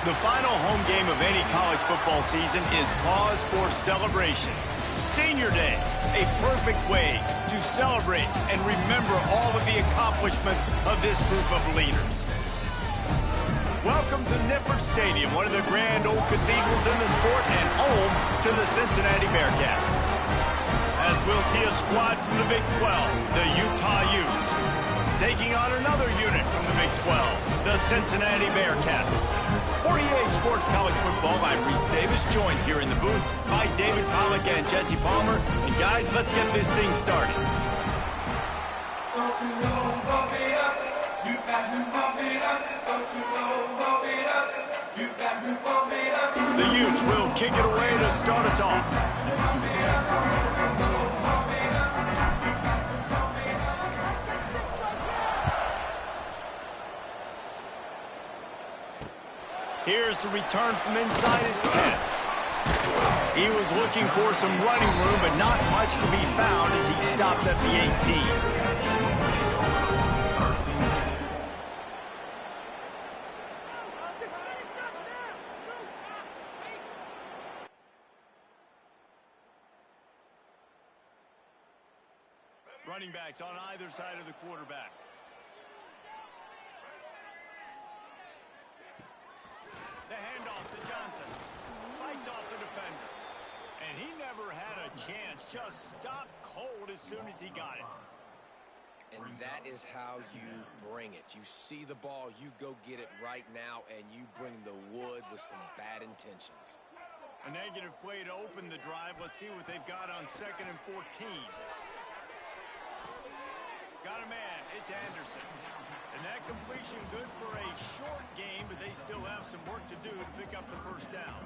The final home game of any college football season is cause for celebration. Senior Day, a perfect way to celebrate and remember all of the accomplishments of this group of leaders. Welcome to Nippert Stadium, one of the grand old cathedrals in the sport and home to the Cincinnati Bearcats. As we'll see a squad from the Big 12, the Utah Utes, taking on another unit from the Big 12, the Cincinnati Bearcats. For EA Sports College Football, I'm Reese Davis, joined here in the booth by David Pollack and Jesse Palmer. And guys, let's get this thing started. Don't you know, bump it up. You got to bump it up. Don't you know, bump it up. You got to bump it up. The Utes will kick it away to start us off. Here's the return from inside his 10. He was looking for some running room, but not much to be found as he stopped at the 18. Running backs on either side of the quarterback. The handoff to Johnson. Fights off the defender. And he never had a chance. Just stopped cold as soon as he got it. And that is how you bring it. You see the ball, you go get it right now, and you bring the wood with some bad intentions. A negative play to open the drive. Let's see what they've got on 2nd and 14. Got a man. It's Anderson. And that completion good for a short game, but they still have some work to do to pick up the first down.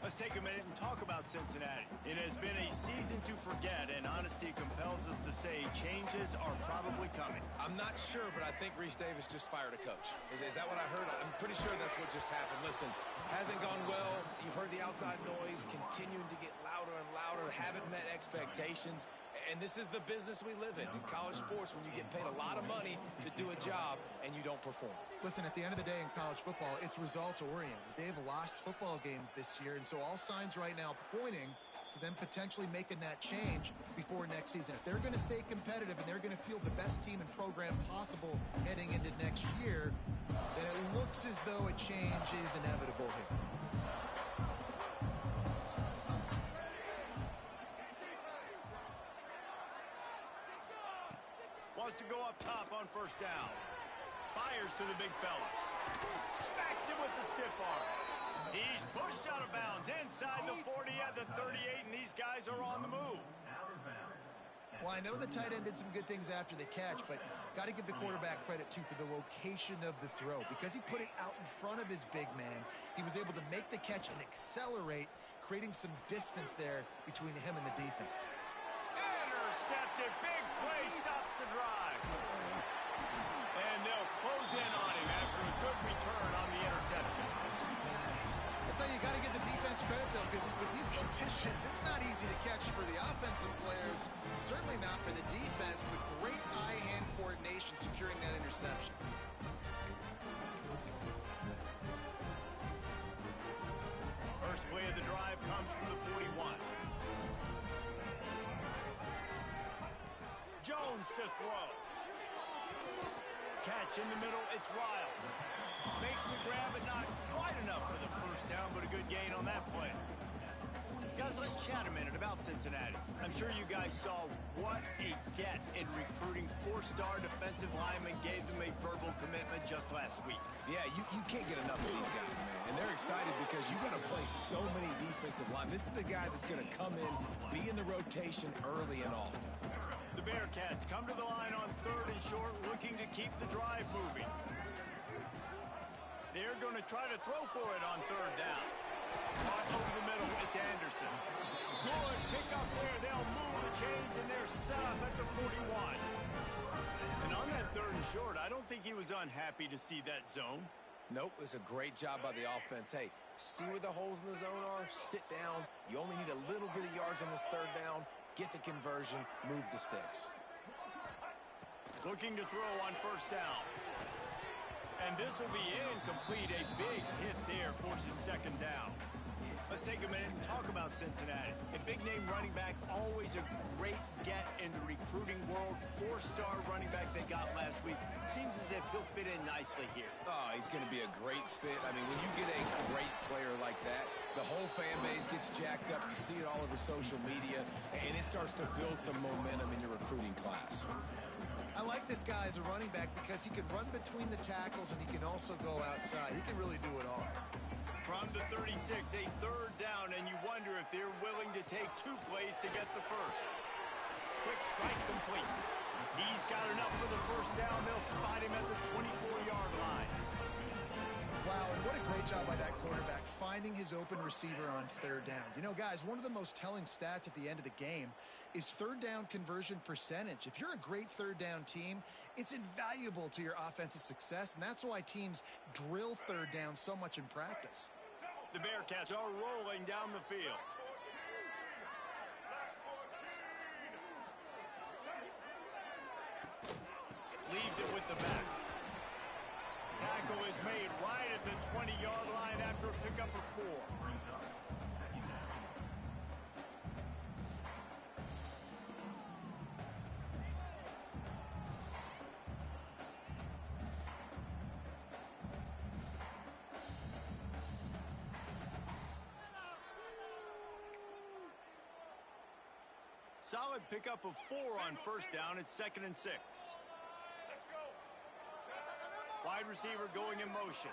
Let's take a minute and talk about Cincinnati. It has been a season to forget, and honesty compels us to say changes are probably coming. I'm not sure, but I think Reese Davis just fired a coach. Is that what I heard? I'm pretty sure that's what just happened. Listen, hasn't gone well. You've heard the outside noise continuing to get louder and louder, haven't met expectations. And this is the business we live in college sports, when you get paid a lot of money to do a job and you don't perform. Listen, at the end of the day in college football, it's results-oriented. They've lost football games this year, and so all signs right now pointing to them potentially making that change before next season. If they're going to stay competitive and they're going to field the best team and program possible heading into next year, then it looks as though a change is inevitable here. Wants to go up top on first down. Fires to the big fella. Smacks him with the stiff arm. He's pushed out of bounds inside the 40 at the 38, and these guys are on the move. Well, I know the tight end did some good things after the catch, but got to give the quarterback credit, too, for the location of the throw. Because he put it out in front of his big man, he was able to make the catch and accelerate, creating some distance there between him and the defense. Intercepted. Big play stops the drive. And they'll close in on him after a good return on the interception. That's how you got to give the defense credit, though, because with these conditions, it's not easy to catch for the offensive players, certainly not for the defense, but great eye-hand coordination securing that interception. First play of the drive comes from the 41. Jones to throw. Catch in the middle, it's Riles. Makes the grab, but not quite enough for the first down, but a good gain on that play. Guys, let's chat a minute about Cincinnati. I'm sure you guys saw what a get in recruiting. 4-star defensive linemen gave them a verbal commitment just last week. Yeah, you can't get enough of these guys, man. And they're excited because you've got to play so many defensive linemen. This is the guy that's going to come in, be in the rotation early and often. The Bearcats come to the line on 3rd and short, looking to keep the drive moving. They're going to try to throw for it on 3rd down. Caught over the middle, it's Anderson. Good pick up there. They'll move the chains, and they're set up at the 41. And on that 3rd and short, I don't think he was unhappy to see that zone. Nope, it's a great job by the offense. Hey, see where the holes in the zone are? Sit down. You only need a little bit of yards on this 3rd down. Get the conversion, move the sticks. Looking to throw on first down. And this will be incomplete. A big hit there forces second down. Let's take a minute and talk about Cincinnati. A big-name running back, always a great get in the recruiting world. Four-star running back they got last week. Seems as if he'll fit in nicely here. Oh, he's going to be a great fit. I mean, when you get a great player like that, the whole fan base gets jacked up. You see it all over social media, and it starts to build some momentum in your recruiting class. I like this guy as a running back because he can run between the tackles and he can also go outside. He can really do it all. From the 36, a third down, and you wonder if they're willing to take 2 plays to get the first. Quick strike complete. He's got enough for the first down. They'll spot him at the 24-yard line. Wow, and what a great job by that quarterback finding his open receiver on third down. You know, guys, one of the most telling stats at the end of the game is third down conversion percentage. If you're a great third down team, it's invaluable to your offensive success, and that's why teams drill third down so much in practice. The Bearcats are rolling down the field. Leaves it with the back. Tackle is made right at the 20-yard line after a pickup of 4. Solid pickup of 4 on first down. It's 2nd and 6. Wide receiver going in motion.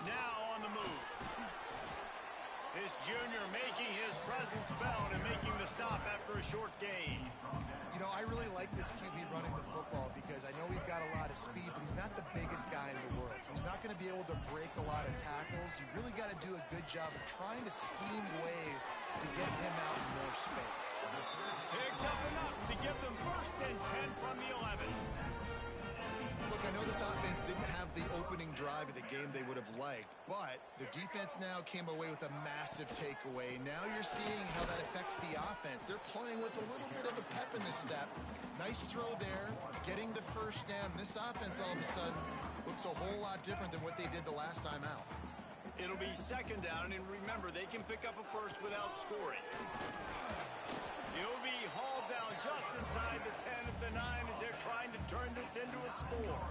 Now on the move. This junior making his presence felt and making the stop after a short gain. You know, I really like this QB running the football because I know he's got a lot of speed, but he's not the biggest guy in the world. So he's not going to be able to break a lot of tackles. You really got to do a good job of trying to scheme ways to get him out in more space. Picks up enough to give them 1st and 10 from the 11. Look, I know this offense didn't have the opening drive of the game they would have liked, but the defense now came away with a massive takeaway. Now you're seeing how that affects the offense. They're playing with a little bit of a pep in the step. Nice throw there, getting the first down. This offense all of a sudden looks a whole lot different than what they did the last time out. It'll be 2nd down, and remember, they can pick up a first without scoring. He'll be hauled down just inside the 10 at the 9 as they're trying to turn this into a score.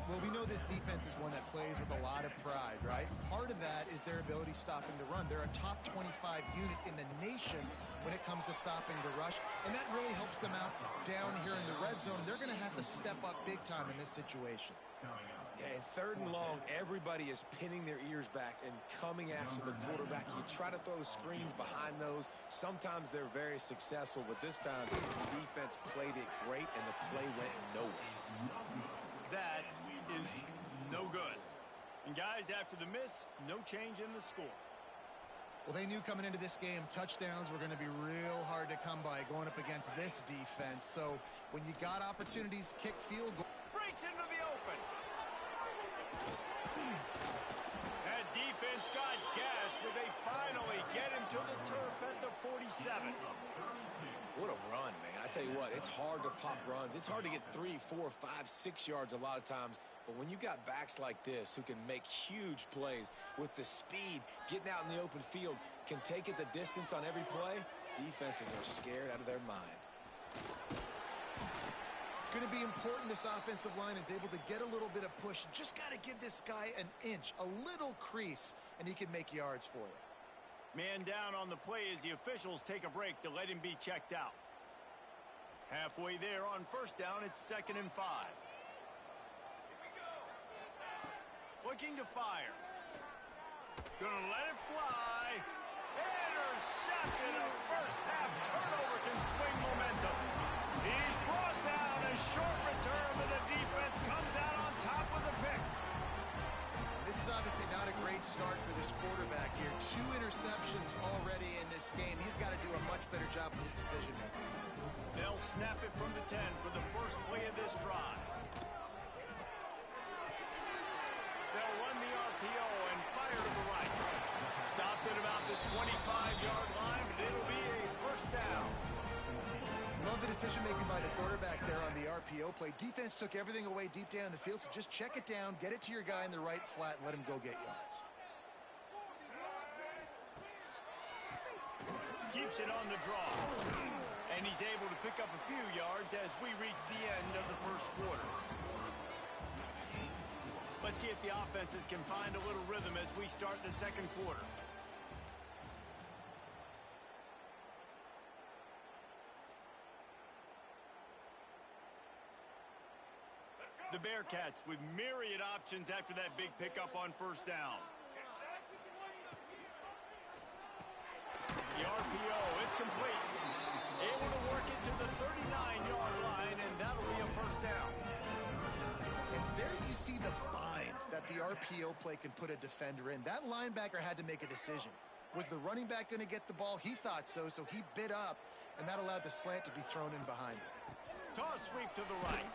Well, we know this defense is one that plays with a lot of pride, right? Part of that is their ability stopping the run. They're a top 25 unit in the nation when it comes to stopping the rush, and that really helps them out down here in the red zone. They're going to have to step up big time in this situation. Yeah, and 3rd and long, everybody is pinning their ears back and coming after the quarterback. You try to throw screens behind those. Sometimes they're very successful, but this time the defense played it great and the play went nowhere. That is no good. And guys, after the miss, no change in the score. Well, they knew coming into this game, touchdowns were going to be real hard to come by going up against this defense. So when you got opportunities, kick field goal. Breaks into the open. That defense got gas, but they finally get him to the turf at the 47. What a run, man. I tell you what, it's hard to pop runs. It's hard to get 3, 4, 5, 6 yards a lot of times. But when you got backs like this who can make huge plays with the speed, getting out in the open field, can take it the distance on every play, defenses are scared out of their mind. It's going to be important this offensive line is able to get a little bit of push. Just got to give this guy an inch, a little crease, and he can make yards for you. Man down on the play as the officials take a break to let him be checked out. Halfway there on first down, it's 2nd and 5. Looking to fire. Gonna let it fly. Interception. A first half turnover can swing momentum. He's brought down. A short return, but the defense comes out on top with a pick. This is obviously not a great start for this quarterback here. 2 interceptions already in this game. He's got to do a much better job with his decision making. They'll snap it from the 10 for the first play of this drive. They'll run the RPO and fire to the right. Stopped at about the 25-yard line, but it'll be a first down. Love the decision making by the quarterback there on the RPO. RPO play. Defense took everything away deep down the field, so just check it down, get it to your guy in the right flat, and let him go get yards. Keeps it on the draw. And he's able to pick up a few yards as we reach the end of the first quarter. Let's see if the offenses can find a little rhythm as we start the second quarter. The Bearcats with myriad options after that big pickup on first down. The RPO, it's complete. Able to work it to the 39-yard line, and that'll be a first down. And there you see the bind that the RPO play can put a defender in. That linebacker had to make a decision. Was the running back going to get the ball? He thought so, so he bit up, and that allowed the slant to be thrown in behind him. Toss sweep to the right.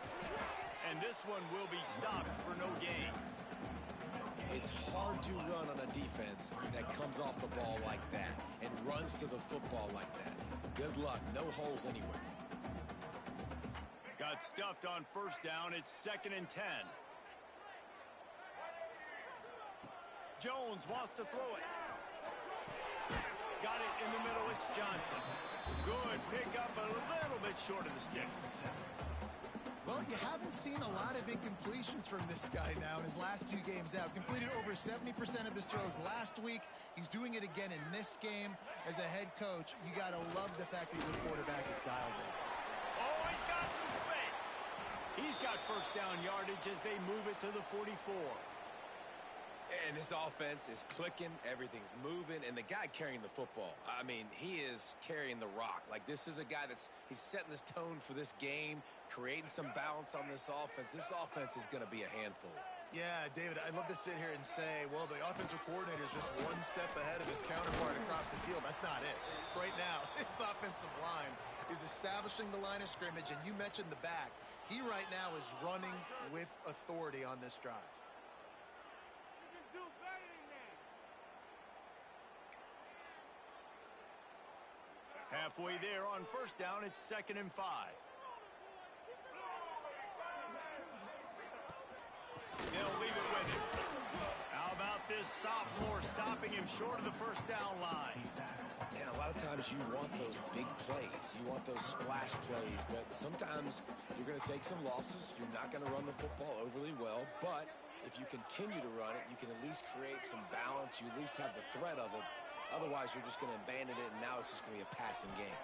And this one will be stopped for no gain. It's hard to run on a defense that comes off the ball like that and runs to the football like that. Good luck. No holes anywhere. Got stuffed on first down. It's 2nd and 10. Jones wants to throw it. Got it in the middle. It's Johnson. Good pickup, but a little bit short of the sticks. Well, you haven't seen a lot of incompletions from this guy now in his last 2 games out. Completed over 70% of his throws last week. He's doing it again in this game. As a head coach, you got to love the fact that your quarterback is dialed in. Oh, he's got some space. He's got first down yardage as they move it to the 44. And this offense is clicking, everything's moving, and the guy carrying the football, I mean, he is carrying the rock. Like, this is a guy he's setting this tone for this game, creating some balance on this offense. This offense is going to be a handful. Yeah, David, I'd love to sit here and say, well, the offensive coordinator is just one step ahead of his counterpart across the field. That's not it. Right now, his offensive line is establishing the line of scrimmage, and you mentioned the back. He right now is running with authority on this drive. Halfway there on first down, it's 2nd and 5. They'll leave it with him. How about this sophomore stopping him short of the first down line? And a lot of times you want those big plays. You want those splash plays, but sometimes you're going to take some losses. You're not going to run the football overly well, but if you continue to run it, you can at least create some balance. You at least have the threat of it. Otherwise, you're just going to abandon it, and now it's just going to be a passing game.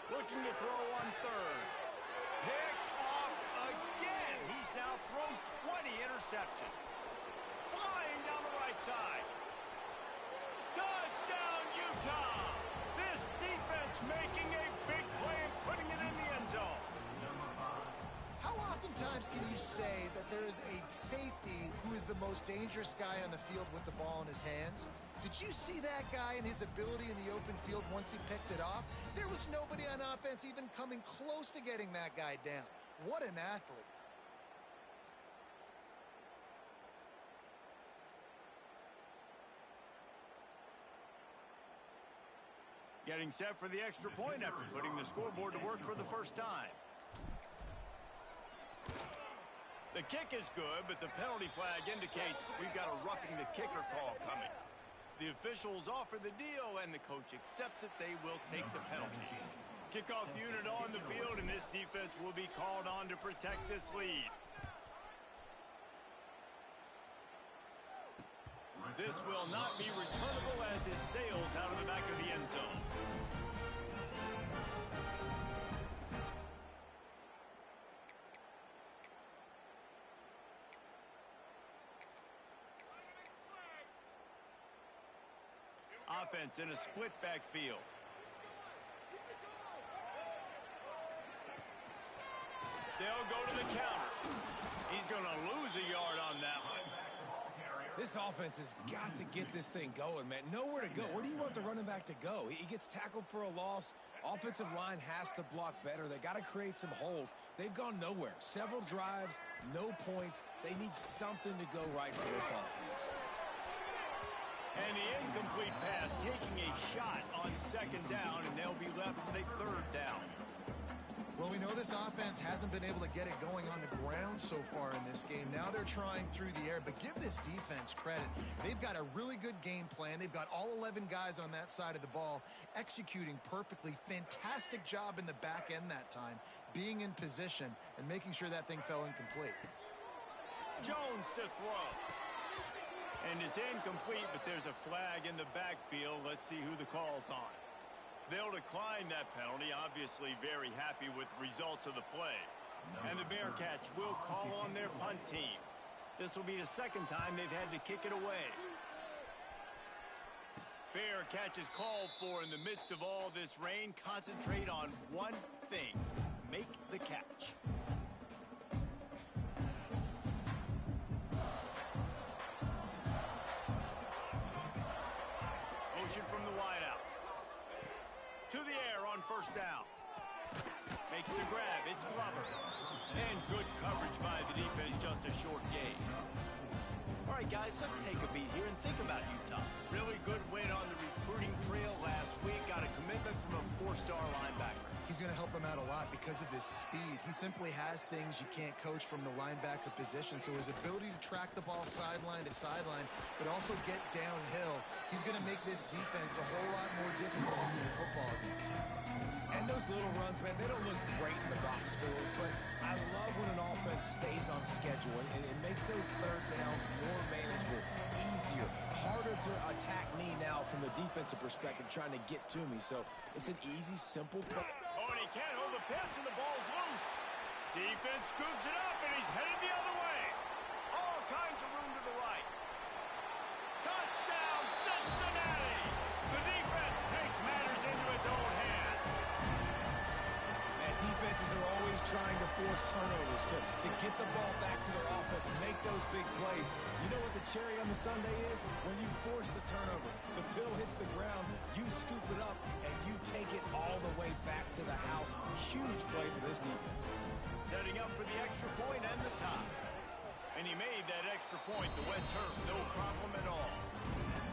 Looking to throw on third. Pick off again. He's now thrown 20 interceptions. Flying down the right side. Touchdown, Utah. This defense making a big play and putting it in the end zone. How oftentimes can you say that there is a safety who is the most dangerous guy on the field with the ball in his hands? Did you see that guy and his ability in the open field once he picked it off? There was nobody on offense even coming close to getting that guy down. What an athlete. Getting set for the extra point after putting the scoreboard to work for the first time. The kick is good, but the penalty flag indicates we've got a roughing the kicker call coming. The officials offer the deal, and the coach accepts it. They will take the penalty. Kickoff unit on the field, and this defense will be called on to protect this lead. This will not be returnable as it sails out of the back of the end zone. Offense in a split backfield. They'll go to the counter. He's going to lose a yard on that one. This offense has got to get this thing going, man. Nowhere to go. Where do you want the running back to go? He gets tackled for a loss. Offensive line has to block better. They got to create some holes. They've gone nowhere. Several drives, no points. They need something to go right for this offense. And the incomplete pass taking a shot on second down, and they'll be left with a third down. Well, we know this offense hasn't been able to get it going on the ground so far in this game. Now they're trying through the air, but give this defense credit. They've got a really good game plan. They've got all 11 guys on that side of the ball executing perfectly. Fantastic job in the back end that time, being in position and making sure that thing fell incomplete. Jones to throw. And it's incomplete, but there's a flag in the backfield. Let's see who the call's on. They'll decline that penalty, obviously very happy with the results of the play. And the Bearcats will call on their punt team. This will be the second time they've had to kick it away. Fair catch is called for in the midst of all this rain. Concentrate on one thing. Make the catch. Motion from the wideout. To the air on first down. Makes the grab. It's Glover. And good coverage by the defense, just a short gain. All right, guys, let's take a beat here and think about Utah. Really good win on the recruiting trail last week. Got a commitment from a four-star linebacker. He's going to help them out a lot because of his speed. He simply has things you can't coach from the linebacker position. So his ability to track the ball sideline to sideline, but also get downhill, he's going to make this defense a whole lot more difficult to move the football against. And those little runs, man, they don't look great in the box score, but I love when an offense stays on schedule, and it makes those third downs more manageable, easier, harder to attack me now from the defensive perspective, trying to get to me. So it's an easy, simple play. Oh, and he can't hold the pitch, and the ball's loose. Defense scoops it up, and he's headed the other way. All kinds of room to the right. Touchdown, Cincinnati! The defense takes matters into its own hands. Defenses are always trying to force turnovers to get the ball back to their offense and make those big plays. You know what the cherry on the sundae is? When you force the turnover, the pill hits the ground, you scoop it up, and you take it all the way back to the house. Huge play for this defense. Setting up for the extra point and the top. And he made that extra point, the wet turf, no problem at all.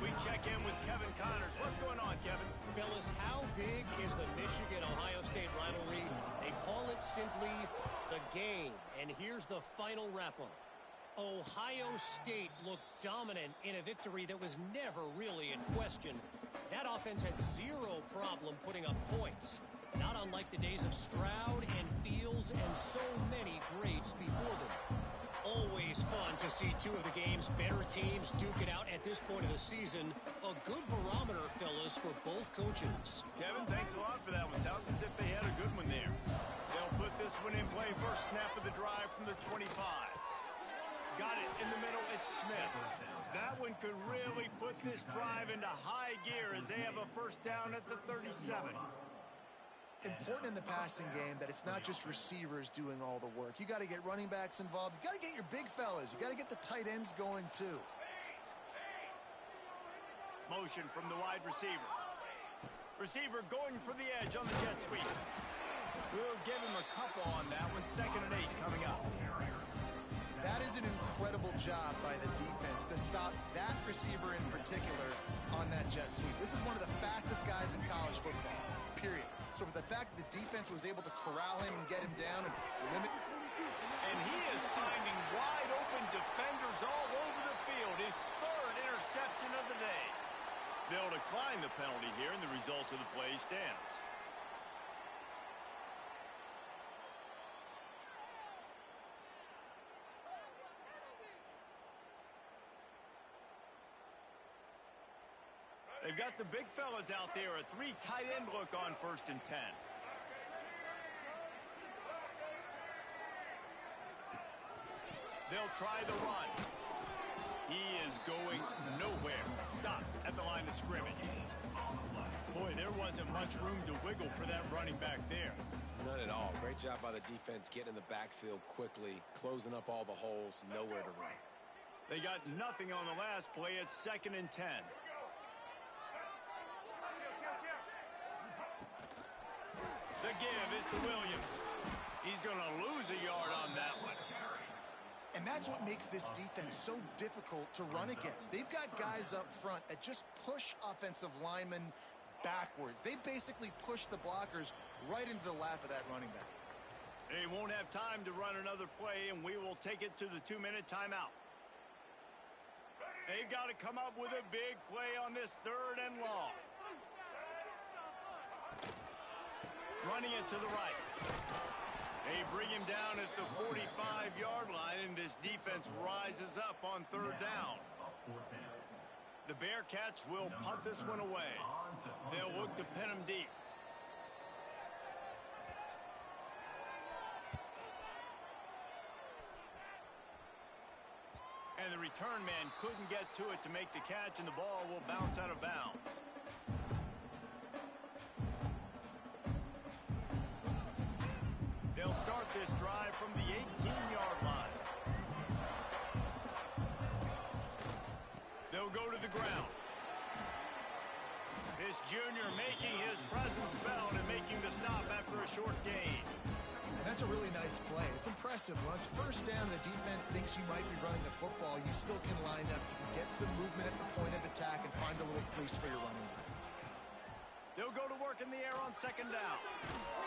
We check in with Kevin Connors. What's going on, Kevin? Fellas, how big is the Michigan-Ohio State rivalry? They call it simply the game. And here's the final wrap-up. Ohio State looked dominant in a victory that was never really in question. That offense had zero problem putting up points. Not unlike the days of Stroud and Fields and so many greats before them. Always fun to see two of the game's better teams duke it out at this point of the season. A good barometer, fellas, for both coaches. Kevin, thanks a lot for that one. Sounds as if they had a good one there. They'll put this one in play. First snap of the drive from the 25. Got it in the middle. It's Smith. That one could really put this drive into high gear as they have a first down at the 37. Important in the passing game that it's not just receivers doing all the work. You got to get running backs involved. You got to get your big fellas. You got to get the tight ends going too. Motion from the wide receiver. Receiver going for the edge on the jet sweep. We'll give him a couple on that one. 2nd and 8 coming up. That is an incredible job by the defense to stop that receiver in particular on that jet sweep. This is one of the fastest guys in college football, period. So for the fact that the defense was able to corral him and get him down and limit. And he is finding wide open defenders all over the field. His 3rd interception of the day. They'll decline the penalty here, and the result of the play stands. They've got the big fellas out there. A 3 tight end look on 1st and 10. They'll try the run. He is going nowhere. Stop at the line of scrimmage. Boy, there wasn't much room to wiggle for that running back there. None at all. Great job by the defense getting in the backfield quickly, closing up all the holes, nowhere to run. They got nothing on the last play. It's 2nd and 10. The give is to Williams. He's going to lose a yard on that one. And that's what makes this defense so difficult to run against. They've got guys up front that just push offensive linemen backwards. They basically push the blockers right into the lap of that running back. They won't have time to run another play, and we will take it to the 2-minute timeout. They've got to come up with a big play on this 3rd and long. Running it to the right. They bring him down at the 45-yard line, and this defense rises up on 3rd down. The Bearcats will punt this one away. They'll look to pin him deep. And the return man couldn't get to it to make the catch, and the ball will bounce out of bounds. They'll start this drive from the 18-yard line. They'll go to the ground. This junior making his presence felt and making the stop after a short gain. That's a really nice play. It's impressive. When it's 1st down, the defense thinks you might be running the football. You still can line up. You can get some movement at the point of attack and find a little crease for your running back. They'll go to work in the air on 2nd down.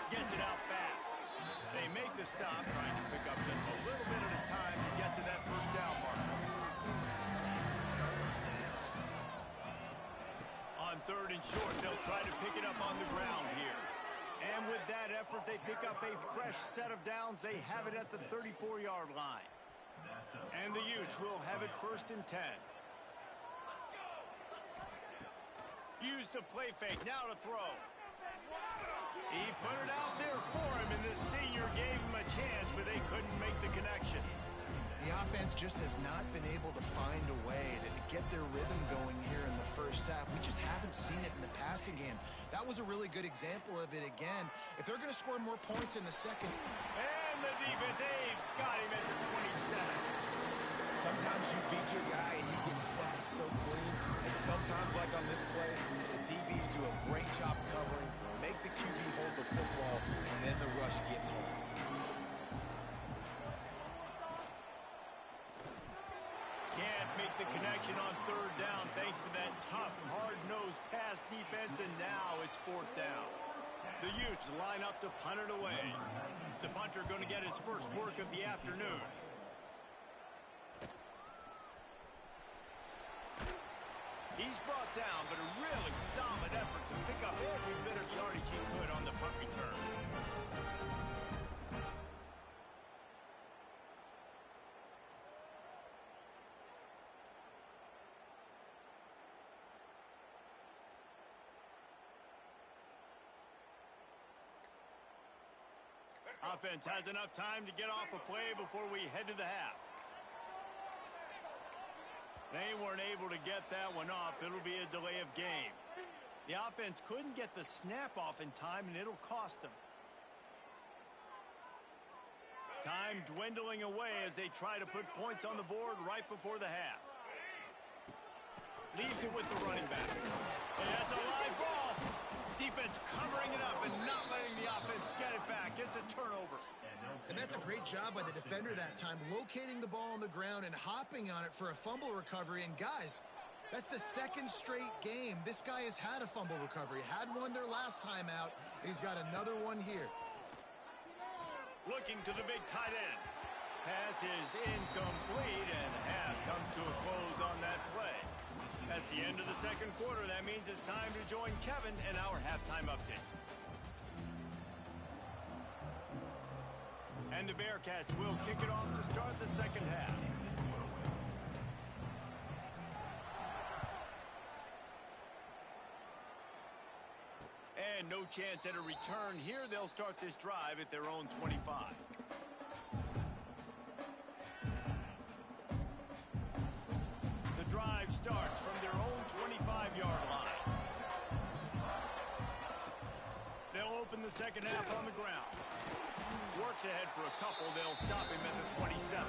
Gets it out fast. They make the stop, trying to pick up just a little bit at a time to get to that 1st down marker. On 3rd and short, they'll try to pick it up on the ground here. And with that effort, they pick up a fresh set of downs. They have it at the 34-yard line. And the Utes will have it 1st and 10. Use the play fake, now to throw. He put it out there for him, and the senior gave him a chance, but they couldn't make the connection. The offense just has not been able to find a way to get their rhythm going here in the 1st half. We just haven't seen it in the passing game. That was a really good example of it again. If they're going to score more points in the 2nd. And the defense, they've got him at the 27. Sometimes you beat your guy and you get sacked so clean. And sometimes, like on this play, the DBs do a great job covering, make the QB hold the football, and then the rush gets home. Can't make the connection on 3rd down thanks to that tough, hard-nosed pass defense, and now it's 4th down. The Utes line up to punt it away. The punter going to get his first work of the afternoon. He's brought down, but a really solid effort to pick up every bit of yardage he could on the punt return. Offense has enough time to get off a play before we head to the half. They weren't able to get that one off. It'll be a delay of game. The offense couldn't get the snap off in time, and it'll cost them. Time dwindling away as they try to put points on the board right before the half. Leaves it with the running back. And that's a live ball. Defense covering it up and not letting the offense get it back. It's a turnover. And that's a great job by the defender that time, locating the ball on the ground and hopping on it for a fumble recovery. And guys, that's the 2nd straight game this guy has had a fumble recovery. Had one their last time out, and he's got another one here. Looking to the big tight end. Pass is incomplete, and half comes to a close on that play. That's the end of the 2nd quarter. That means it's time to join Kevin in our halftime update. And the Bearcats will kick it off to start the 2nd half. And no chance at a return here. They'll start this drive at their own 25. The drive starts from their own 25-yard line. They'll open the 2nd half on the ground. Works ahead for a couple. They'll stop him at the 27.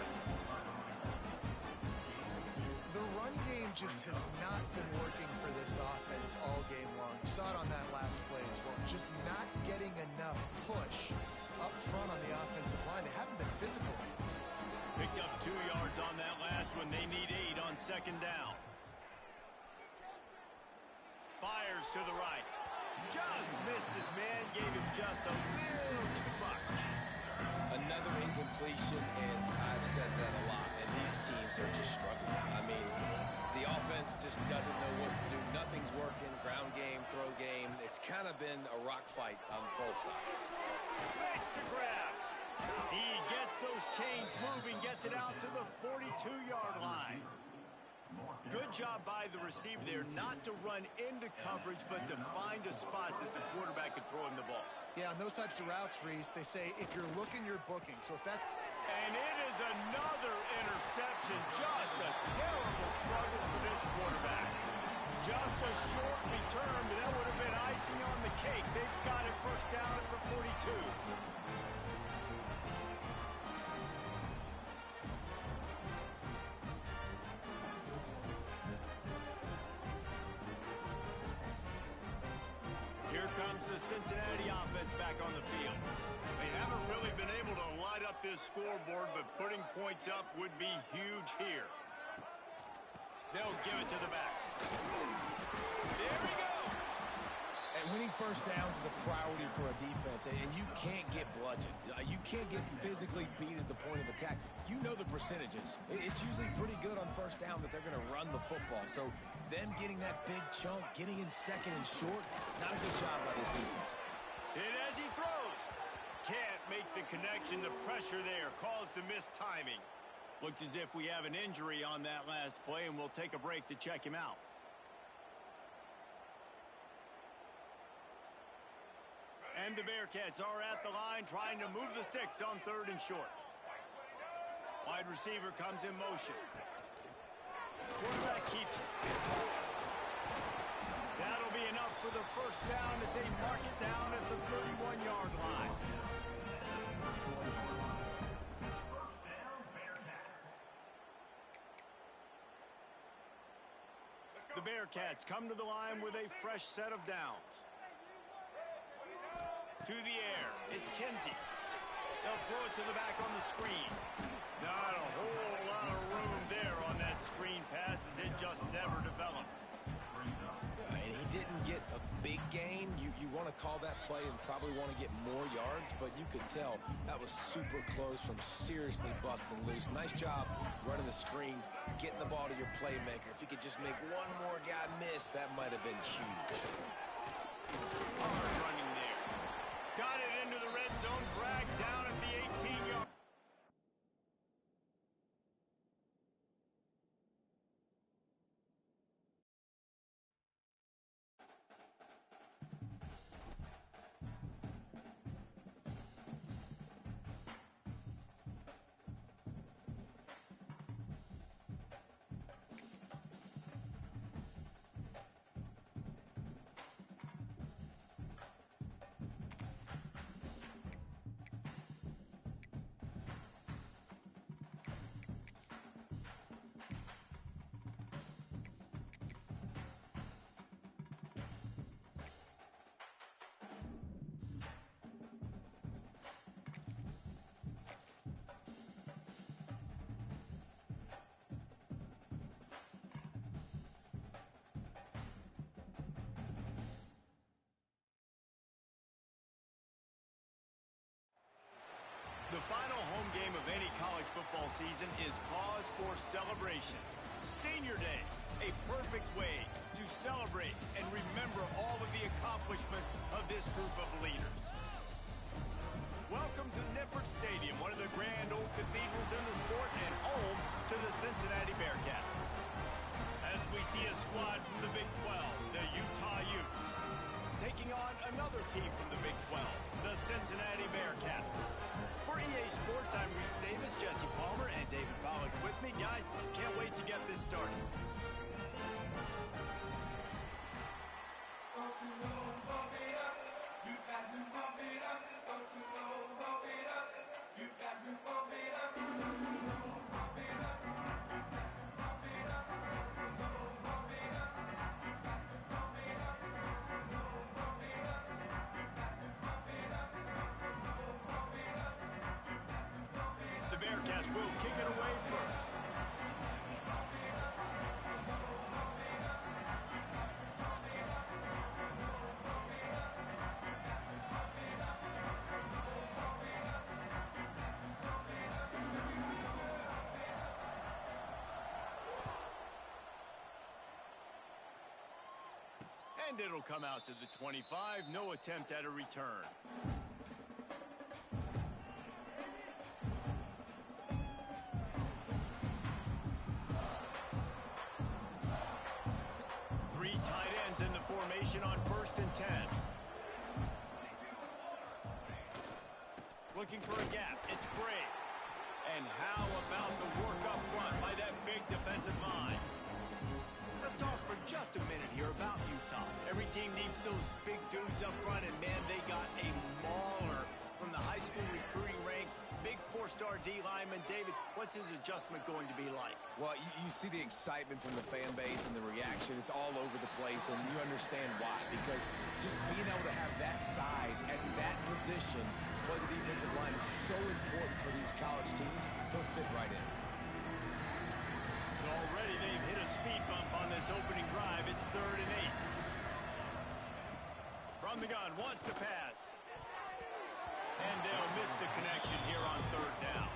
The run game just has not been working for this offense all game long. You saw it on that last play as well. Just not getting enough push up front on the offensive line. They haven't been physical. Picked up 2 yards on that last one. They need 8 on 2nd down. Fires to the right. Just missed his man. Gave him just a little too much. Another incompletion, and I've said that a lot, and these teams are just struggling. I mean, the offense just doesn't know what to do. Nothing's working. Ground game, throw game. It's kind of been a rock fight on both sides. Makes the grab. He gets those chains moving, gets it out to the 42-yard line. Good job by the receiver there, not to run into coverage, but to find a spot that the quarterback could throw him the ball. Yeah, on those types of routes, Reese, they say if you're looking, you're booking. So if that's... And it is another interception. Just a terrible struggle for this quarterback. Just a short return, but that would have been icing on the cake. They've got it first down at the 42. Here comes the Cincinnati offense back on the field. They haven't really been able to light up this scoreboard, but putting points up would be huge here. They'll give it to the back. There he goes. And winning first downs is a priority for a defense, and you can't get bludgeoned. You can't get physically beat at the point of attack. You know the percentages. It's usually pretty good on first down that they're going to run the football. So them getting that big chunk, getting in second and short, not a good job by this defense. And as he throws, can't make the connection. The pressure there caused the missed timing. Looks as if we have an injury on that last play, and we'll take a break to check him out. And the Bearcats are at the line trying to move the sticks on 3rd and short. Wide receiver comes in motion. Quarterback keeps it. That'll be enough for the first down as they mark it down at the 31-yard line. The Bearcats come to the line with a fresh set of downs. To the air, it's Kinsey. They'll throw it to the back on the screen. Not a whole lot of room there on that screen pass as it just never developed. And he didn't get a big gain. You want to call that play and probably want to get more yards, but you could tell that was super close from seriously busting loose. Nice job running the screen, getting the ball to your playmaker. If you could just make one more guy miss, that might have been huge. Hard running there. Got it into the red zone, dragged down at the 18-yard. The final home game of any college football season is cause for celebration. Senior Day, a perfect way to celebrate and remember all of the accomplishments of this group of leaders. Welcome to Nippert Stadium, one of the grand old cathedrals in the sport and home to the Cincinnati Bearcats. As we see a squad from the Big 12, the Utah Utes, taking on another team from the Big 12, the Cincinnati Bearcats. For EA Sports, I'm Reese Davis, Jesse Palmer, and David Pollack with me. Guys, can't wait to get this started. The Bearcats will kick it away first. And it'll come out to the 25. No attempt at a return. Three tight ends in the formation on 1st and 10. Looking for a gap. It's Gray. And how about the work up front by that big defensive line? Let's talk for just a minute here about Utah. Every team needs those big dudes up front, and man, they got a mauler from the high school recruiting ranks. Big 4-star D lineman. David, what's his adjustment going to be like? Well, you see the excitement from the fan base and the reaction. It's all over the place, and you understand why. Because just being able to have that size at that position, play the defensive line, is so important for these college teams. He'll fit right in. So already they've hit a speed bump on this opening drive. It's 3rd and 8. From the gun, wants to pass. And they'll miss the connection here on 3rd down.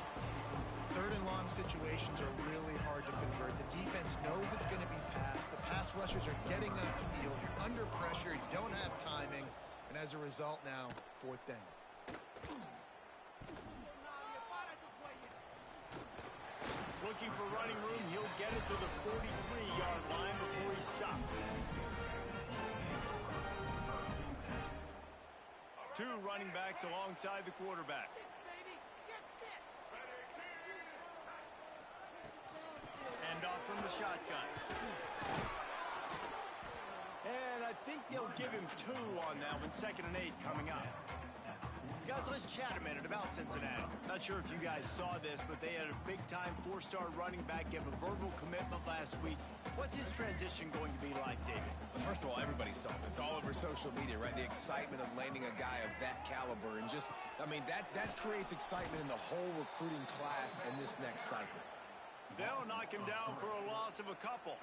3rd and long situations are really hard to convert. The defense knows it's going to be passed. The pass rushers are getting upfield. You're under pressure. You don't have timing. And as a result now, 4th down. Looking for running room. He'll get it to the 43-yard line before he stops. 2 running backs alongside the quarterback. Hand off from the shotgun. And I think they'll give him 2 on that one. 2nd and 8 coming up. Guys, let's chat a minute about Cincinnati. Not sure if you guys saw this, but they had a big-time 4-star running back give a verbal commitment last week. What's his transition going to be like, David? Well, first of all, everybody saw it. It's all over social media, right? The excitement of landing a guy of that caliber. And just, I mean, that creates excitement in the whole recruiting class in this next cycle. They'll knock him down for a loss of a couple.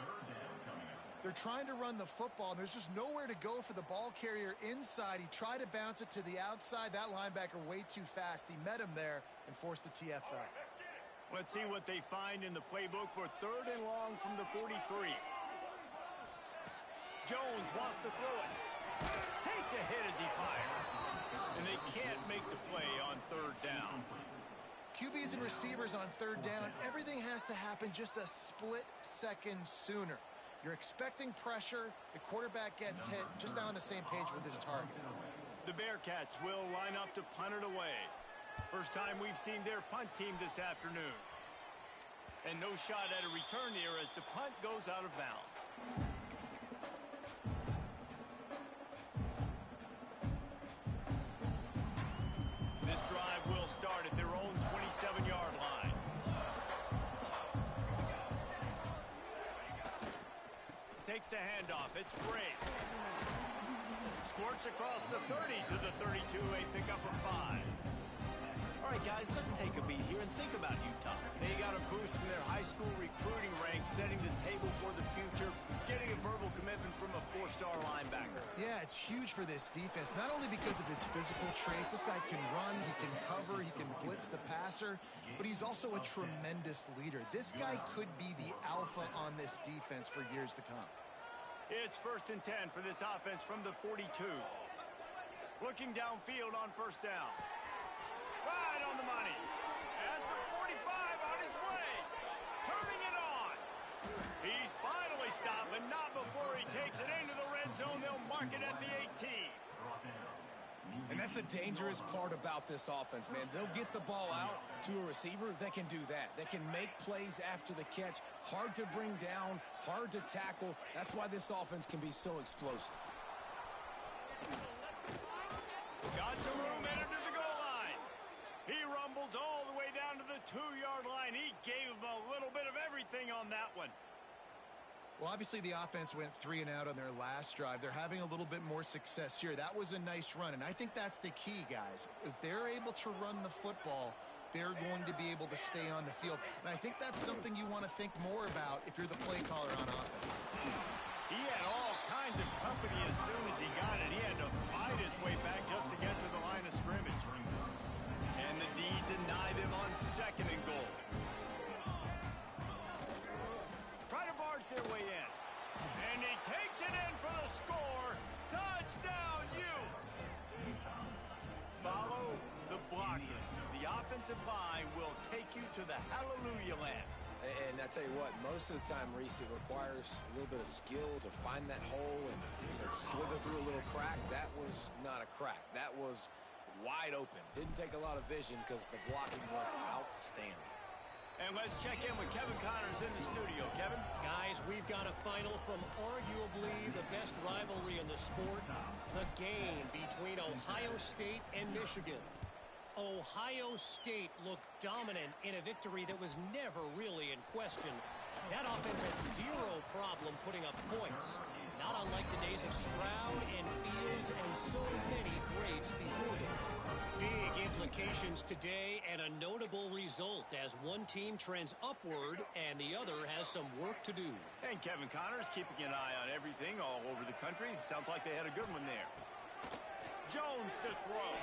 They're trying to run the football, and there's just nowhere to go for the ball carrier inside. He tried to bounce it to the outside. That linebacker way too fast. He met him there and forced the TFL. Let's see what they find in the playbook for 3rd and long from the 43. Jones wants to throw it. Takes a hit as he fires. And they can't make the play on 3rd down. QBs and receivers on 3rd down, everything has to happen just a split second sooner. You're expecting pressure. The quarterback gets hit. Just not on the same page with his target. The Bearcats will line up to punt it away. First time we've seen their punt team this afternoon. And no shot at a return here as the punt goes out of bounds. This drive will start at their own 27-yard line. Takes the handoff. It's Gray. Squirts across the 30 to the 32. A pickup of 5. All right, guys, let's take a beat here and think about Utah. They got a boost from their high school recruiting ranks, setting the table for the future, getting a verbal commitment from a 4-star linebacker. Yeah, it's huge for this defense, not only because of his physical traits. This guy can run, he can cover, he can blitz the passer, but he's also a tremendous leader. This guy could be the alpha on this defense for years to come. It's 1st and 10 for this offense from the 42. Looking downfield on 1st down. Right on the money. And the 45 on his way. Turning it on. He's finally stopped, but not before he takes it into the red zone. They'll mark it at the 18. And that's the dangerous part about this offense, man. They'll get the ball out to a receiver. They can do that. They can make plays after the catch. Hard to bring down, hard to tackle. That's why this offense can be so explosive. Got some room headed to the goal line. He rumbles all the way down to the 2-yard line. He gave him a little bit of everything on that one. Well, obviously the offense went 3 and out on their last drive. They're having a little bit more success here. That was a nice run, and I think that's the key, guys. If they're able to run the football, they're going to be able to stay on the field. And I think that's something you want to think more about if you're the play caller on offense. He had all kinds of company as soon as he got it. He had to fight his way back just to get to the line of scrimmage. And the D denied them on 2nd and goal. Try to barge their way in. And he takes it in for the score. to the hallelujah land. And I tell you what, most of the time, Reese, it requires a little bit of skill to find that hole and slither through a little crack. That was not a crack. That was wide open. Didn't take a lot of vision because the blocking was outstanding. And let's check in with Kevin Connors in the studio. Kevin? Guys, we've got a final from arguably the best rivalry in the sport, the game between Ohio State and Michigan. Ohio State looked dominant in a victory that was never really in question. That offense had zero problem putting up points, not unlike the days of Stroud and Fields and so many greats before them. Big implications today and a notable result as one team trends upward and the other has some work to do. And Kevin Connors keeping an eye on everything all over the country. Sounds like they had a good one there. Jones to throw.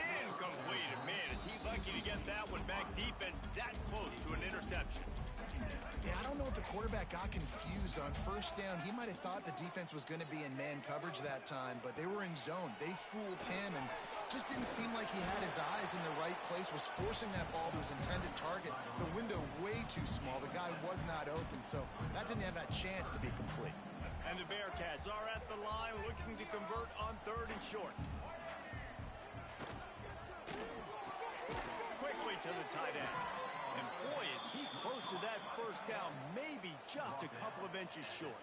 Incomplete. Man, is he lucky to get that one back. Defense that close to an interception. Yeah, I don't know if the quarterback got confused on first down. He might have thought the defense was going to be in man coverage that time, but they were in zone. They fooled him and just didn't seem like he had his eyes in the right place, was forcing that ball to his intended target. The window way too small. The guy was not open, so that didn't have that chance to be complete. And the Bearcats are at the line looking to convert on 3rd and short. Quickly to the tight end. And boy, is he close to that first down, maybe just a couple of inches short.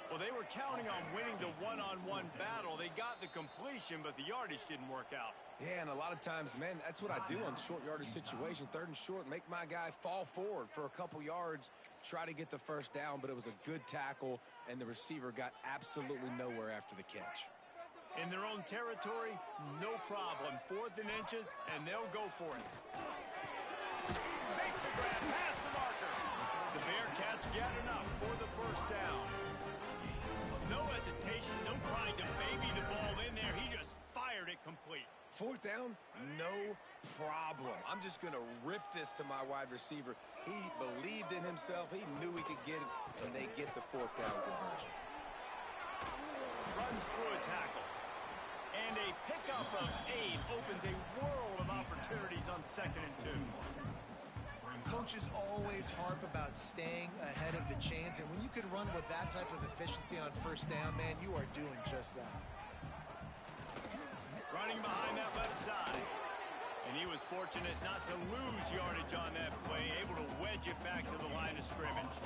Well, they were counting on winning the one-on-one battle. They got the completion, but the yardage didn't work out. Yeah, and a lot of times, man, that's what I do on short yardage situation. 3rd and short, make my guy fall forward for a couple yards, try to get the first down, but it was a good tackle, and the receiver got absolutely nowhere after the catch. In their own territory, no problem. 4th and inches, and they'll go for it. Makes the grab past the marker. The Bearcats get enough for the first down. No hesitation, no trying to baby the ball in there. He just fired it complete. 4th down, no problem. I'm just going to rip this to my wide receiver. He believed in himself. He knew he could get it, and they get the 4th down conversion. Runs through a tackle. And a pickup of 8 opens a world of opportunities on 2nd and 2. Coaches always harp about staying ahead of the chains, and when you can run with that type of efficiency on first down, man, you are doing just that. Running behind that left side. And he was fortunate not to lose yardage on that play, able to wedge it back to the line of scrimmage.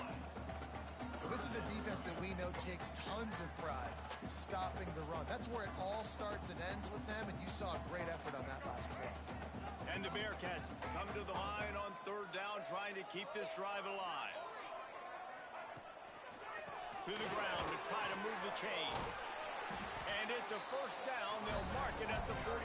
Well, this is a defense that we know takes tons of pride in stopping the run. That's where it all starts and ends with them, and you saw a great effort on that last play. And the Bearcats come to the line on 3rd down, trying to keep this drive alive. To the ground to try to move the chains. And it's a first down. They'll mark it at the 44.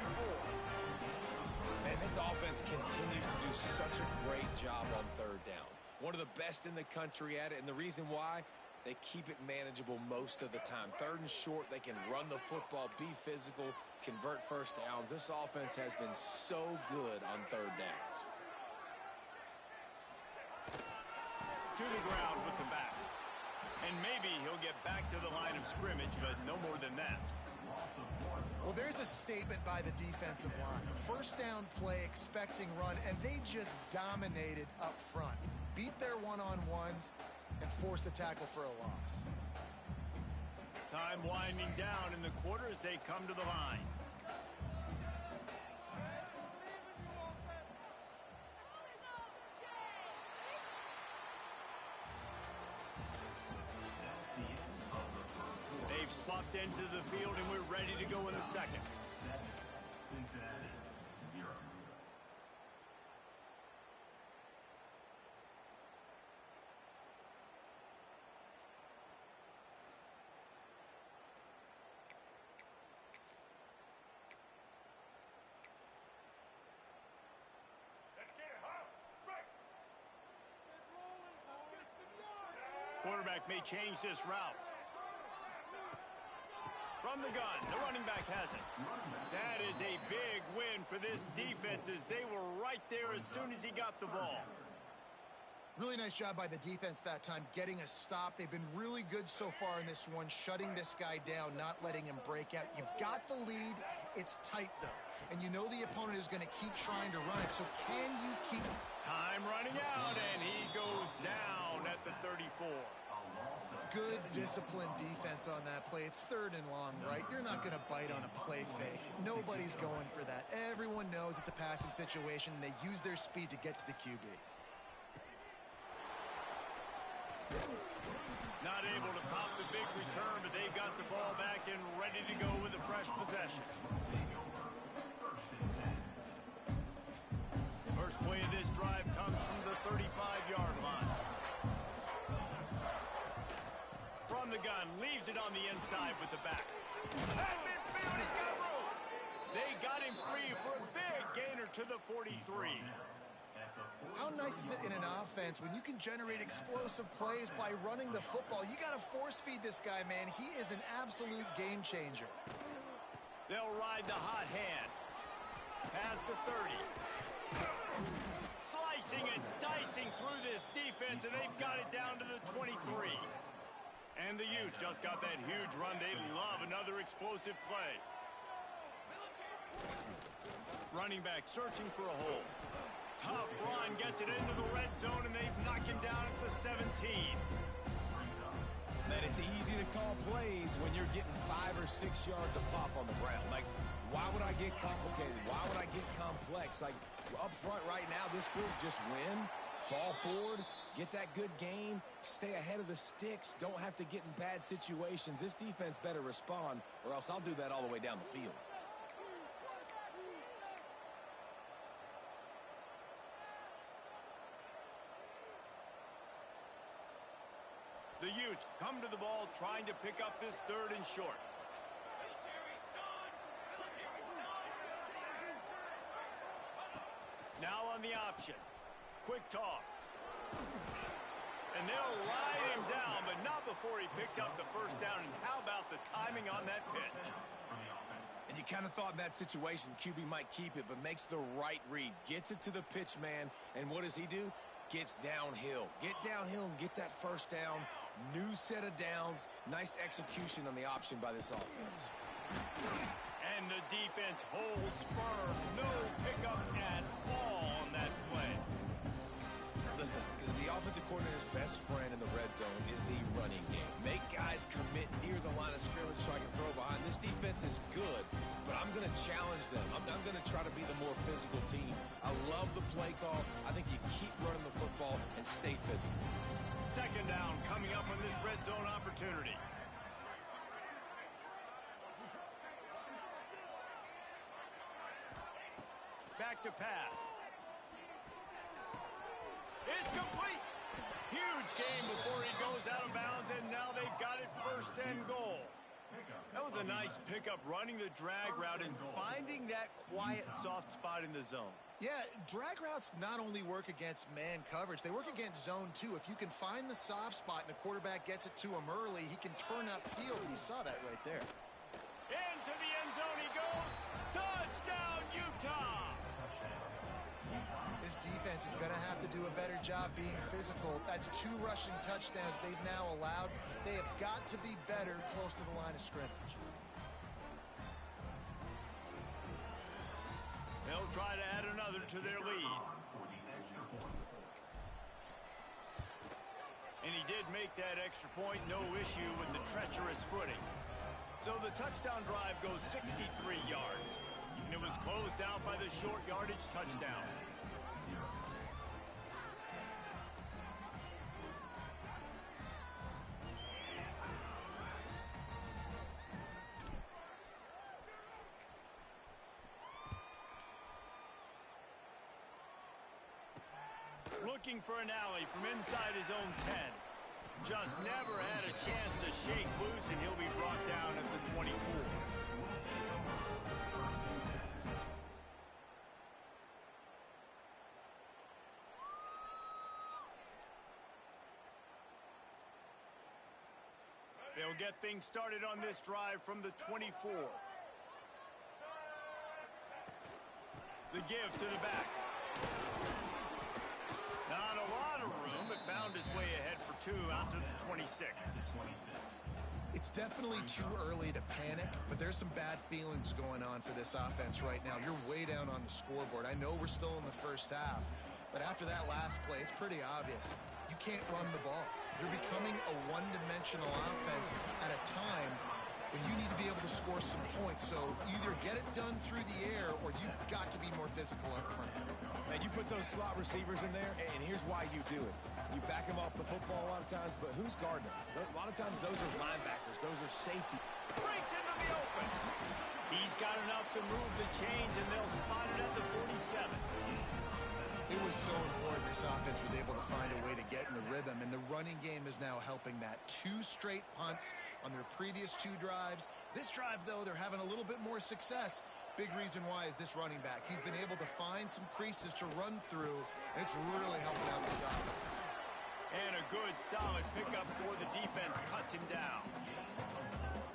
Man, this offense continues to do such a great job on 3rd down. One of the best in the country at it, and the reason why, they keep it manageable most of the time. 3rd and short, they can run the football, be physical, convert first downs. This offense has been so good on 3rd downs. To the ground with the back. And maybe he'll get back to the line of scrimmage, but no more than that. Well, there's a statement by the defensive line. First down play, expecting run, and they just dominated up front. Beat their one-on-ones and forced a tackle for a loss. Time winding down in the quarter as they come to the line. They've swapped into the field, and we're ready to go in the second. Cincinnati, 0. Quarterback may change this route. From the gun, the running back has it. That is a big win for this defense as they were right there as soon as he got the ball. Really nice job by the defense that time, getting a stop. They've been really good so far in this one, shutting this guy down, not letting him break out. You've got the lead. It's tight, though, and you know the opponent is going to keep trying to run it, so can you keep... Time running out, and he goes down at the 34. Good disciplined defense on that play. It's 3rd and long, right? You're not going to bite on a play fake. Nobody's going for that. Everyone knows it's a passing situation, and they use their speed to get to the QB. Not able to pop the big return, but they've got the ball back and ready to go with a fresh possession. First play of this drive comes from the 35-yard line. From the gun, leaves it on the inside with the back. At midfield, he's got room. They got him free for a big gainer to the 43. How nice is it in an offense when you can generate explosive plays by running the football? You got to force feed this guy, man. He is an absolute game changer. They'll ride the hot hand. Past the 30. Slicing and dicing through this defense, and they've got it down to the 23. And the Utes just got that huge run. They love another explosive play. Running back searching for a hole. Tough run, gets it into the red zone, and they knock him down at the 17. Man, it's easy to call plays when you're getting 5 or 6 yards of pop on the ground. Like, why would I get complicated? Why would I get complex? Like, up front right now, this group just win, fall forward, get that good gain, stay ahead of the sticks, don't have to get in bad situations. This defense better respond, or else I'll do that all the way down the field. The Utes come to the ball trying to pick up this 3rd and short. Now on the option. Quick toss. And they'll ride him down, but not before he picks up the first down. And how about the timing on that pitch? And you kind of thought in that situation QB might keep it, but makes the right read. Gets it to the pitch man, and what does he do? Gets downhill. Get downhill and get that first down. New set of downs. Nice execution on the option by this offense. And the defense holds firm. No pickup at all on that play. Listen, the offensive coordinator's best friend in the red zone is the running game. Make guys commit near the line of scrimmage so I can throw behind. This defense is good, but I'm going to challenge them. I'm going to try to be the more physical team. I love the play call. I think you keep running the football and stay physical. 2nd down coming up on this red zone opportunity. Back to pass. It's complete. Huge gain before he goes out of bounds, and now they've got it 1st and goal. That was a nice pickup, running the drag route and finding that quiet, soft spot in the zone. Yeah, drag routes not only work against man coverage, they work against zone too. If you can find the soft spot and the quarterback gets it to him early, he can turn upfield. You saw that right there. Into the end zone he goes. Touchdown, Utah! This defense is going to have to do a better job being physical. That's 2 rushing touchdowns they've now allowed. They have got to be better close to the line of scrimmage. They'll try to add another to their lead. And he did make that extra point, no issue with the treacherous footing. So the touchdown drive goes 63 yards. And it was closed out by the short yardage touchdown. Looking for an alley from inside his own 10. Just never had a chance to shake loose, and he'll be brought down at the 24. They'll get things started on this drive from the 24. The give to the back. Not a lot of room, but found his way ahead for 2 out to the 26. It's definitely too early to panic, but there's some bad feelings going on for this offense right now. You're way down on the scoreboard. I know we're still in the first half, but after that last play, it's pretty obvious. You can't run the ball. You're becoming a one-dimensional offense at a time when you need to be able to score some points. So either get it done through the air or you've got to be more physical up front. And you put those slot receivers in there, and here's why you do it. You back them off the football a lot of times, but who's guarding them? A lot of times those are linebackers. Those are safety. Breaks into the open. He's got enough to move the chains, and they'll spot it at the 47. It was so important this offense was able to find a way to get in the rhythm, and the running game is now helping that. 2 straight punts on their previous 2 drives. This drive, though, they're having a little bit more success. Big reason why is this running back. He's been able to find some creases to run through, and it's really helping out this offense. And a good, solid pickup for the defense cuts him down.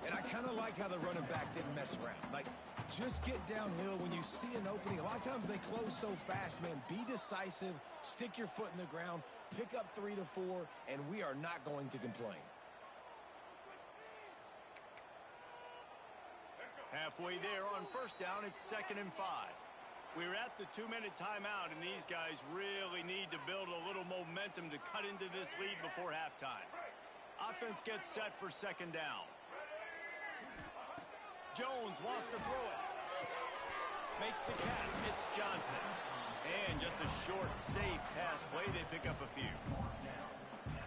And I kind of like how the running back didn't mess around. Like, just get downhill when you see an opening. A lot of times they close so fast, man. Be decisive, stick your foot in the ground, pick up 3 to 4, and we are not going to complain. Halfway there on first down, it's 2nd and 5. We're at the 2-minute timeout, and these guys really need to build a little momentum to cut into this lead before halftime. Offense gets set for 2nd down. Jones wants to throw it. Makes the catch. It's Johnson. And just a short, safe pass play. They pick up a few.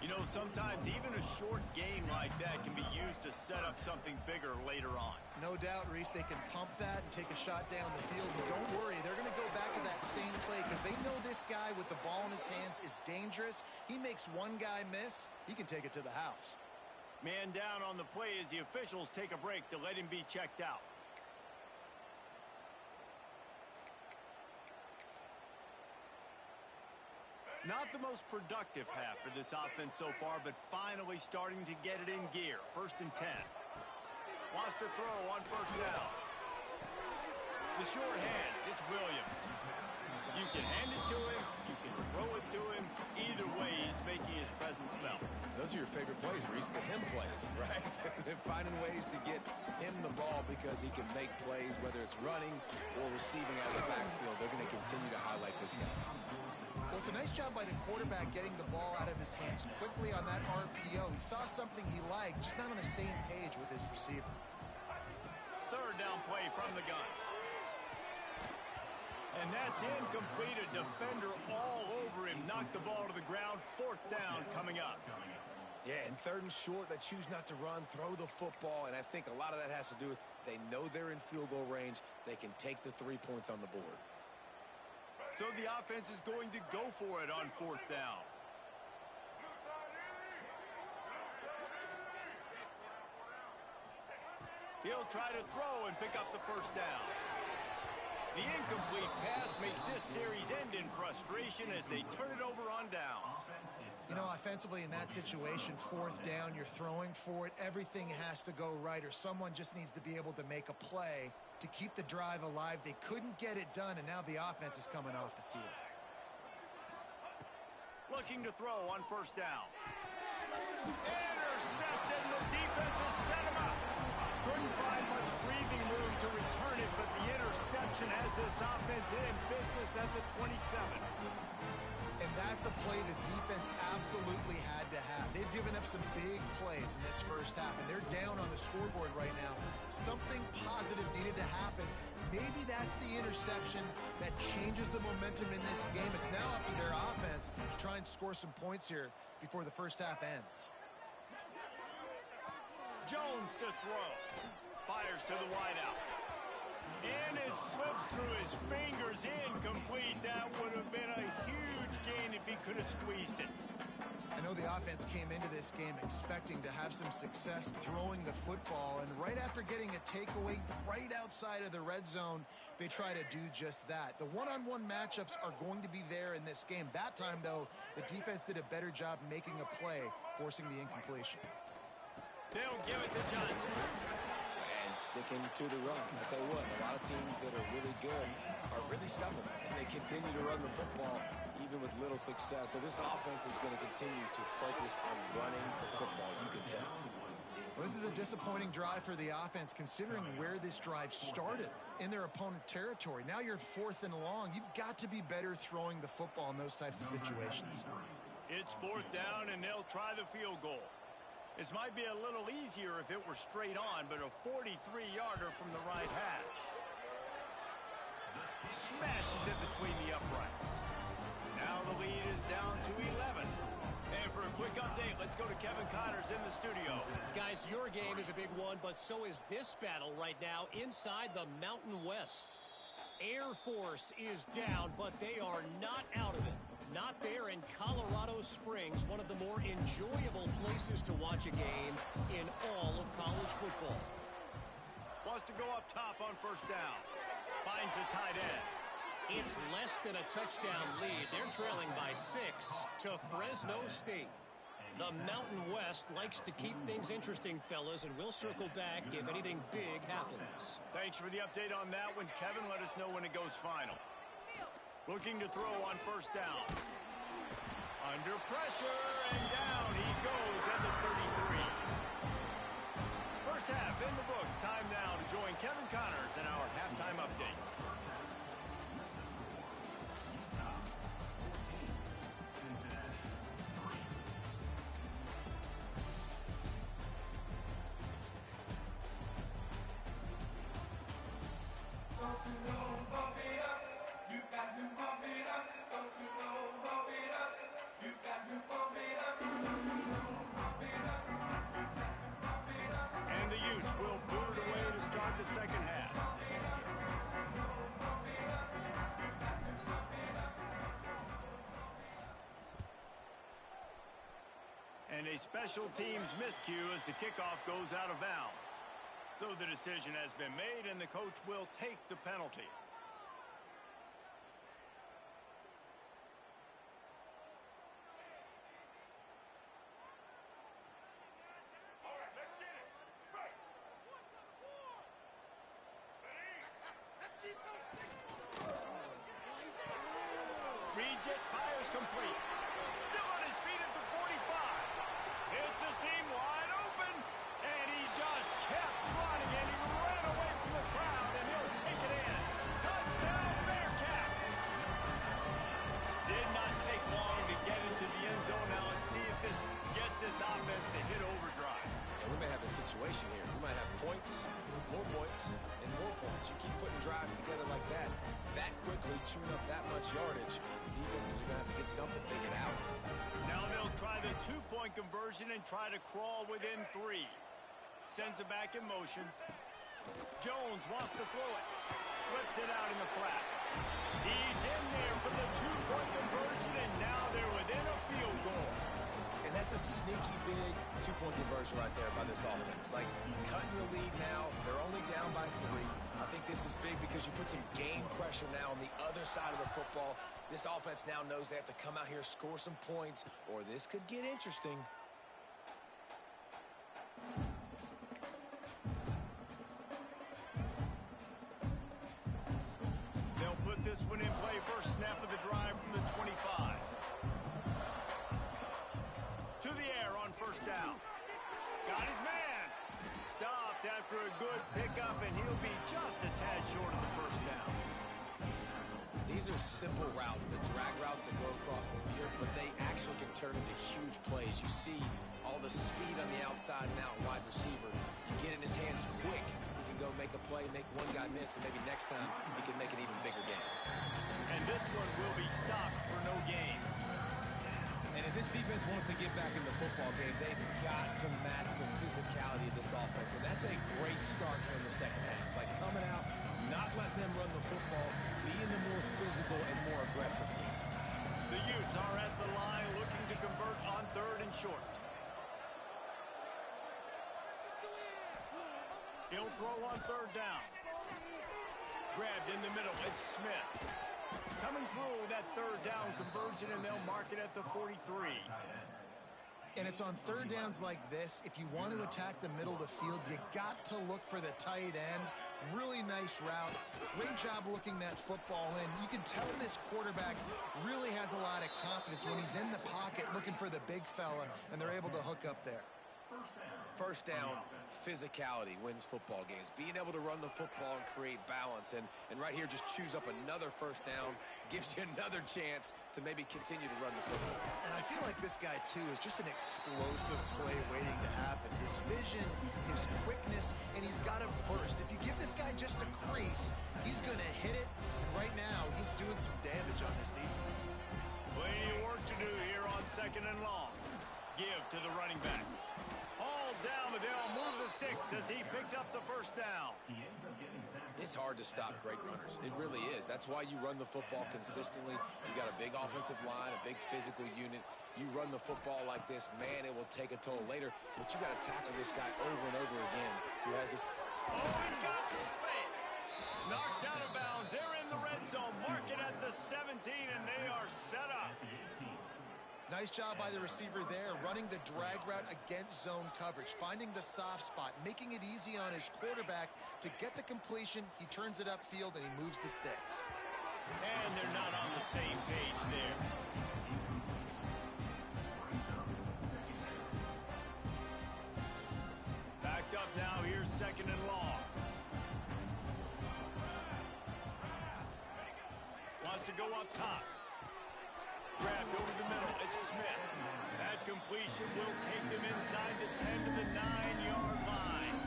You know, sometimes even a short game like that can be used to set up something bigger later on. No doubt, Reese, they can pump that and take a shot down the field. But don't worry, they're going to go back to that same play because they know this guy with the ball in his hands is dangerous. He makes one guy miss, he can take it to the house. Man down on the play as the officials take a break to let him be checked out. Not the most productive half for this offense so far, but finally starting to get it in gear. 1st and 10. Wants to throw on first down. The short hands, it's Williams. You can hand it to him, you can throw it to him. Either way, he's making his presence felt. Those are your favorite plays, Reese, the him plays, right? They're finding ways to get him the ball because he can make plays, whether it's running or receiving out of the backfield. They're going to continue to highlight this guy. Well, it's a nice job by the quarterback getting the ball out of his hands quickly on that RPO. He saw something he liked, just not on the same page with his receiver. 3rd down play from the gun. And that's incomplete. A defender all over him. Knocked the ball to the ground. 4th down coming up. Yeah, and 3rd and short, they choose not to run, throw the football, and I think a lot of that has to do with they know they're in field goal range. They can take the 3 points on the board. So the offense is going to go for it on 4th down. He'll try to throw and pick up the 1st down. The incomplete pass makes this series end in frustration as they turn it over on downs. You know, offensively in that situation, 4th down, you're throwing for it. Everything has to go right, or someone just needs to be able to make a play to keep the drive alive. They couldn't get it done, and now the offense is coming off the field. Looking to throw on 1st down. Intercepted, and the defense has set him up. Couldn't find much breathing room to return it, but the interception has this offense in business at the 27. And that's a play the defense absolutely had to have. They've given up some big plays in this first half, and they're down on the scoreboard right now. Something positive needed to happen. Maybe that's the interception that changes the momentum in this game. It's now up to their offense to try and score some points here before the first half ends. Jones to throw. Fires to the wideout. And it slips through his fingers. Incomplete. That would have been a huge gain if he could have squeezed it. I know the offense came into this game expecting to have some success throwing the football, and right after getting a takeaway right outside of the red zone, they try to do just that. The one-on-one matchups are going to be there in this game. That time, though, the defense did a better job making a play, forcing the incompletion. They'll give it to Johnson. And sticking to the run. I tell you what, a lot of teams that are really good are really stubborn, and they continue to run the football even with little success. So this offense is going to continue to focus on running the football, you can tell. Well, this is a disappointing drive for the offense, considering where this drive started, in their opponent territory. Now you're 4th and long. You've got to be better throwing the football in those types of situations. It's 4th down, and they'll try the field goal. This might be a little easier if it were straight on, but a 43-yarder from the right hash. Smashes it between the uprights. Now the lead is down to 11. And for a quick update, let's go to Kevin Connors in the studio. Guys, your game is a big one, but so is this battle right now inside the Mountain West. Air Force is down, but they are not out of it. Not there in Colorado Springs, one of the more enjoyable places to watch a game in all of college football. Wants to go up top on 1st down. Finds the tight end. It's less than a touchdown lead. They're trailing by 6 to Fresno State. The Mountain West likes to keep things interesting, fellas, and we'll circle back if anything big happens. Thanks for the update on that one, Kevin. Let us know when it goes final. Looking to throw on 1st down. Under pressure, and down he goes at the 33. First half in the books. Time now to join Kevin Connors in our halftime update. Don't you know, bump it up. You got to bump it up. Don't you know, bump it up. You got to bump it up. Don't you know, bump it up. You got to bump it up. And the Utes will boot it away to start the second half. And a special teams miscue as the kickoff goes out of bounds. So the decision has been made, and the coach will take the penalty. Reject fires complete. Still on his feet at the 45. It's a seam wide open, and he just kept running, and he ran away from the crowd, and he'll take it in. Touchdown, Bearcats! Did not take long to get into the end zone. Now let's see if this gets this offense to hit overdrive. And we may have a situation here. We might have points, more points, and more points. You keep putting drives together like that quickly, chewing up that much yardage, defenses are going to have to get something figured out. Now they'll try the two-point conversion and try to crawl within 3. Sends it back in motion. Jones wants to throw it. Flips it out in the flat. He's in there for the two-point conversion, and now they're within a field goal. And that's a sneaky big two-point conversion right there by this offense. Like, cutting your lead now. They're only down by 3. I think this is big because you put some game pressure now on the other side of the football. This offense now knows they have to come out here, score some points, or this could get interesting. They'll put this one in play. First snap of the drive from the 25. To the air on 1st down. Got his man. Stopped after a good pickup, and he'll be just a tad short of the 1st down. These are simple routes, the drag routes that go across the field, but they actually can turn into huge plays. You see all the speed on the outside and out wide receiver. You get in his hands quick. He can go make a play, make one guy miss, and maybe next time he can make an even bigger game. And this one will be stopped for no gain. And if this defense wants to get back in the football game, they've got to match the physicality of this offense. And that's a great start here in the second half. Like coming out, not letting them run the football, being the more physical and more aggressive team. The Utes are at the line looking to convert on 3rd and short. He'll throw on 3rd down. Grabbed in the middle. It's Smith. Coming through that 3rd down conversion, and they'll mark it at the 43. And it's on 3rd downs like this. If you want to attack the middle of the field, you got to look for the tight end. Really nice route. Great job looking that football in. You can tell this quarterback really has a lot of confidence when he's in the pocket looking for the big fella, and they're able to hook up there. First down, physicality wins football games. Being able to run the football and create balance. And right here, just choose up another first down, gives you another chance to maybe continue to run the football. And I feel like this guy, too, is just an explosive play waiting to happen. His vision, his quickness, and he's got a burst. If you give this guy just a crease, he's going to hit it. And right now, he's doing some damage on this defense. Plenty of work to do here on 2nd and long. Give to the running back. All down, but they'll move the sticks as he picks up the first down. It's hard to stop great runners. It really is. That's why you run the football consistently. You got a big offensive line, a big physical unit. You run the football like this, man, it will take a toll later. But you got to tackle this guy over and over again who has this. Oh, he's got some space. Knocked out of bounds. They're in the red zone. Mark it at the 17, and they are set up. Nice job by the receiver there, running the drag route against zone coverage, finding the soft spot, making it easy on his quarterback to get the completion. He turns it upfield, and he moves the sticks. And they're not on the same page there. Backed up now. Here's 2nd and long. Wants to go up top. Grabbed over the middle. It's Smith. That completion will take them inside the 10 to the 9-yard line.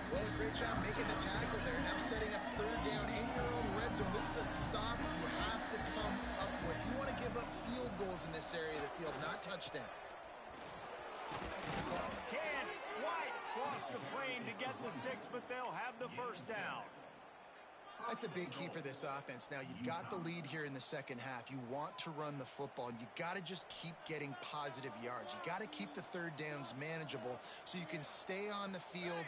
Well, a great job making the tackle there. Now setting up 3rd down in your own red zone. This is a stop you have to come up with. You want to give up field goals in this area of the field, not touchdowns. Can't quite cross the plane to get the 6, but they'll have the first down. That's a big key for this offense. Now, you've got the lead here in the second half. You want to run the football, and you got to just keep getting positive yards. You got to keep the 3rd downs manageable so you can stay on the field,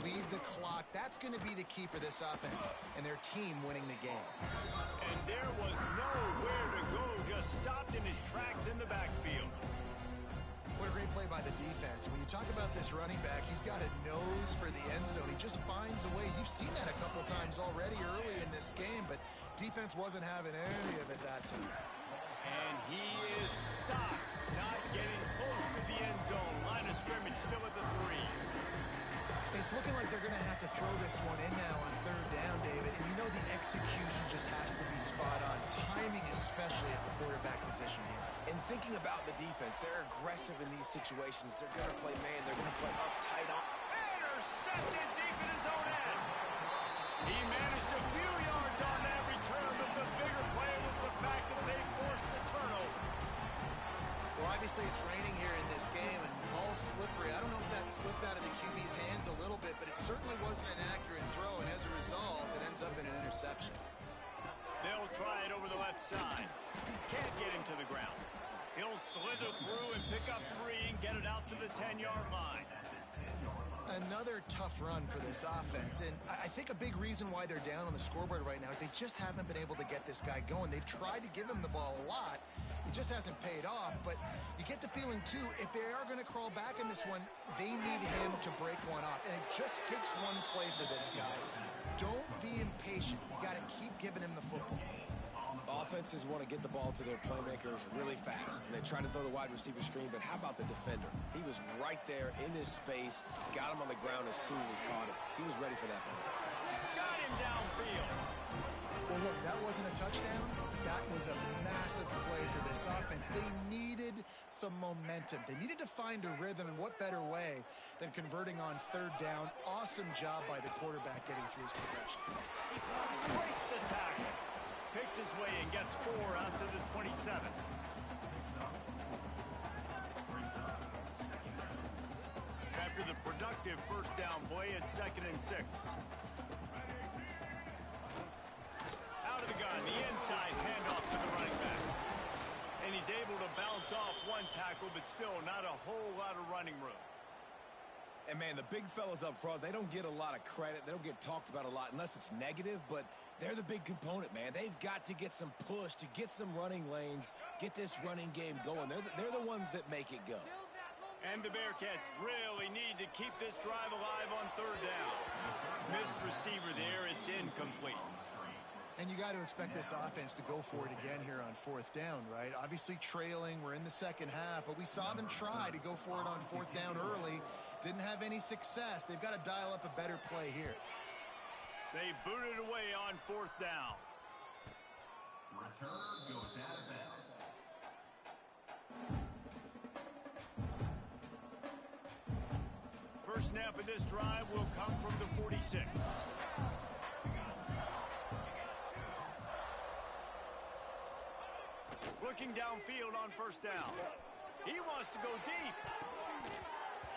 lead the clock. That's going to be the key for this offense and their team winning the game. And there was nowhere to go, just stopped in his tracks in the backfield. What a great play by the defense. When you talk about this running back, he's got a nose for the end zone. He just finds a way. You've seen that a couple times already early in this game, but defense wasn't having any of it that time. And he is stopped, not getting close to the end zone. Line of scrimmage still at the 3. It's looking like they're going to have to throw this one in now on 3rd down, David. And you know the execution just has to be spot on. Timing especially at the quarterback position here. And thinking about the defense, they're aggressive in these situations. They're going to play man. They're going to play up tight on. Intercepted deep in his own end. He managed a few yards on that return, but the bigger play was the fact that they forced the turnover. Well, obviously it's raining here in this game, and ball's slippery. I don't know if that slipped out of the QB's hands a little bit, but it certainly wasn't an accurate throw, and as a result, it ends up in an interception. They'll try it over the left side. Can't get him to the ground. He'll slither through and pick up 3 and get it out to the 10-yard line. Another tough run for this offense, and I think a big reason why they're down on the scoreboard right now is they just haven't been able to get this guy going. They've tried to give him the ball a lot. It just hasn't paid off, but you get the feeling, too, if they are going to crawl back in this one, they need him to break one off, and it just takes one play for this guy. Don't be impatient. You got to keep giving him the football. Offenses want to get the ball to their playmakers really fast, and they try to throw the wide receiver screen, but how about the defender? He was right there in his space, got him on the ground as soon as he caught it. He was ready for that ball. Got him downfield. Well, look, that wasn't a touchdown. That was a massive play for this offense. They needed some momentum. They needed to find a rhythm, and what better way than converting on 3rd down. Awesome job by the quarterback getting through his progression. Breaks the tackle. Picks his way and gets 4 out to the 27. After the productive first down play, it's 2nd and 6. Out of the gun, the inside handoff to the running back. And he's able to bounce off one tackle, but still not a whole lot of running room. And, man, the big fellas up front, they don't get a lot of credit. They don't get talked about a lot unless it's negative, but they're the big component, man. They've got to get some push, to get some running lanes, get this running game going. They're the ones that make it go. And the Bearcats really need to keep this drive alive on 3rd down. Missed receiver there. It's incomplete. And you got to expect this offense to go for it again here on fourth down, right? Obviously trailing, we're in the second half, but we saw them try to go for it on fourth down early. Didn't have any success. They've got to dial up a better play here. They booted away on fourth down. Return goes out of bounds. First snap of this drive will come from the 46. Looking downfield on first down. He wants to go deep.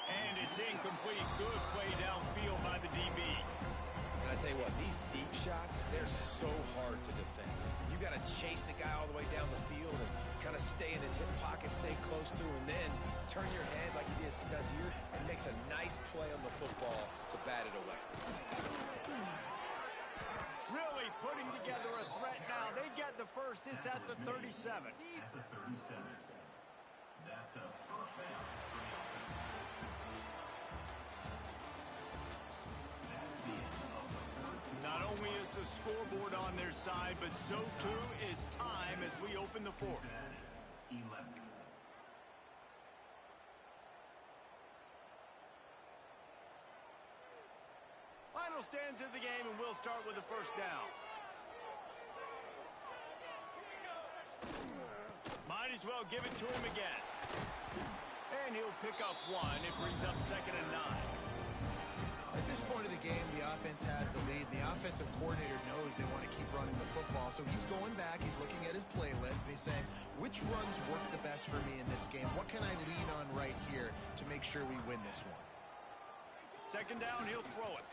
And it's incomplete. Good play downfield by the DB. And I tell you what, these deep shots, they're so hard to defend. You got to chase the guy all the way down the field and kind of stay in his hip pocket, stay close to him, and then turn your head like he does here and makes a nice play on the football to bat it away. Really putting together a threat now. They get the first. It's at the 37. At the 37. That's a first down. That's the end of the third. Not only is the scoreboard on their side, but so too is time as we open the fourth. 11. Final stands of the game, and we'll start with the first down. Might as well give it to him again. And he'll pick up one. It brings up 2nd and 9. At this point of the game, the offense has the lead. The offensive coordinator knows they want to keep running the football. So he's going back, he's looking at his playlist, and he's saying, which runs work the best for me in this game? What can I lean on right here to make sure we win this one? 2nd down, he'll throw it.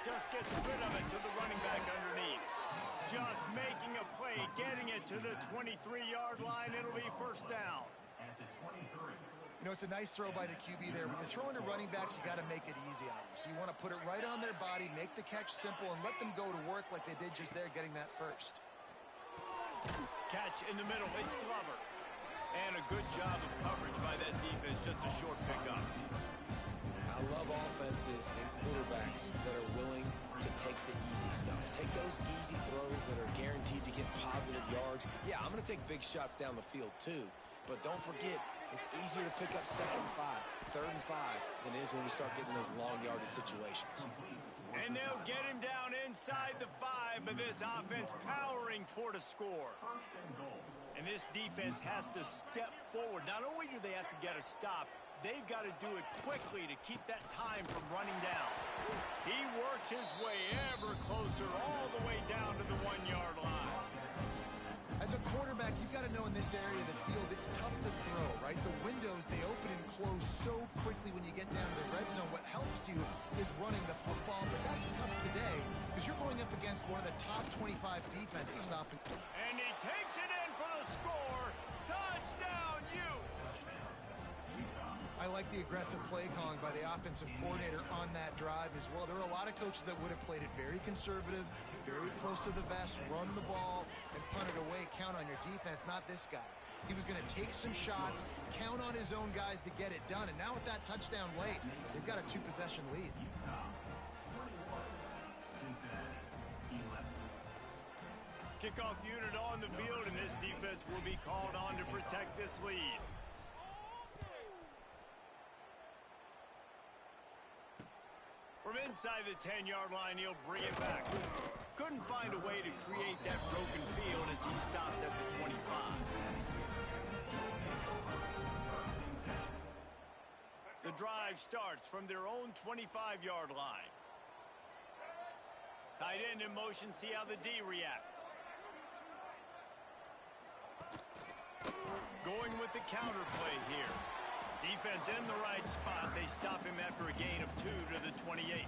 Just gets rid of it to the running back underneath. Just making a play, getting it to the 23-yard line. It'll be first down. At the 23. You know, it's a nice throw by the QB there. When you're throwing to running backs, you got to make it easy on them. So you want to put it right on their body, make the catch simple, and let them go to work like they did just there, getting that first. Catch in the middle. It's Glover. And a good job of coverage by that defense. Just a short pickup. I love offenses and quarterbacks that are willing to take the easy stuff. Take those easy throws that are guaranteed to get positive yards. Yeah, I'm going to take big shots down the field too. But don't forget, it's easier to pick up 2nd and 5, 3rd and 5 than it is when we start getting those long yardage situations. And they'll get him down inside the 5, but this offense powering toward a score. First and goal. And this defense has to step forward. Not only do they have to get a stop, they've got to do it quickly to keep that time from running down. He works his way ever closer all the way down to the 1-yard line. As a quarterback, you've got to know in this area of the field, it's tough to throw, right? The windows, they open and close so quickly when you get down to the red zone. What helps you is running the football, but that's tough today because you're going up against one of the top 25 defenses stopping. And he takes it in for the score. Touchdown, Utes! I like the aggressive play calling by the offensive coordinator on that drive as well. There are a lot of coaches that would have played it very conservative, very close to the vest, run the ball, and punt it away, count on your defense, not this guy. He was going to take some shots, count on his own guys to get it done, and now with that touchdown late, they've got a 2-possession lead. Cincinnati, 11. Kickoff unit on the field, and this defense will be called on to protect this lead. From inside the 10-yard line, he'll bring it back. Couldn't find a way to create that broken field as he stopped at the 25. The drive starts from their own 25-yard line. Tight end in motion, see how the D reacts. Going with the counter play here. Defense in the right spot. They stop him after a gain of 2 to the 28.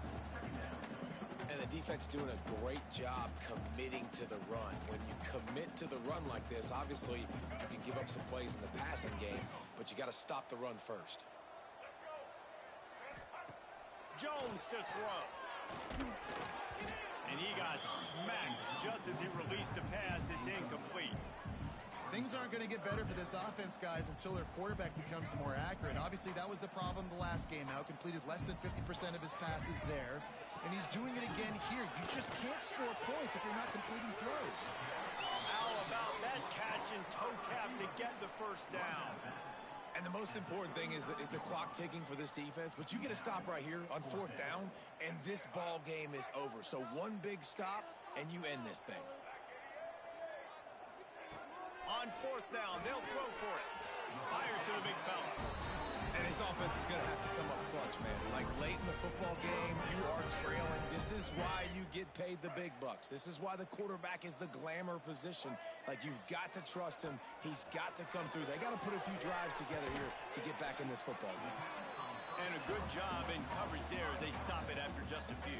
And the defense doing a great job committing to the run. When you commit to the run like this, obviously you can give up some plays in the passing game, but you got to stop the run first. Jones to throw. And he got smacked just as he released the pass. It's incomplete. Things aren't going to get better for this offense, guys, until their quarterback becomes more accurate. Obviously, that was the problem the last game out. Completed less than 50% of his passes there. And he's doing it again here. You just can't score points if you're not completing throws. How about that catch and toe tap to get the first down? And the most important thing is the clock ticking for this defense, but you get a stop right here on 4th down, and this ball game is over. So one big stop, and you end this thing. On 4th down, they'll throw for it. Fires to the big fella. And his offense is going to have to come up clutch, man. Like late in the football game, you are trailing. This is why you get paid the big bucks. This is why the quarterback is the glamour position. Like, you've got to trust him. He's got to come through. They got to put a few drives together here to get back in this football game. And a good job in coverage there as they stop it after just a few.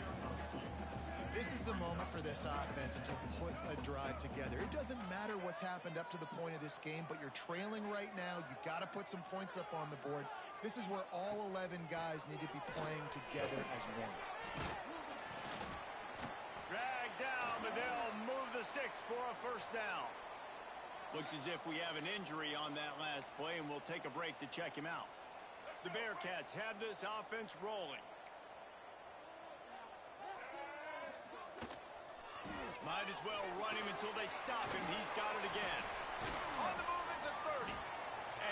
This is the moment for this offense to put a drive together. It doesn't matter what's happened up to the point of this game, but you're trailing right now. You got to put some points up on the board. This is where all 11 guys need to be playing together as one. Drag down, but they'll move the sticks for a first down. Looks as if we have an injury on that last play, and we'll take a break to check him out. The Bearcats have this offense rolling. Might as well run him until they stop him. He's got it again. On the move at the 30.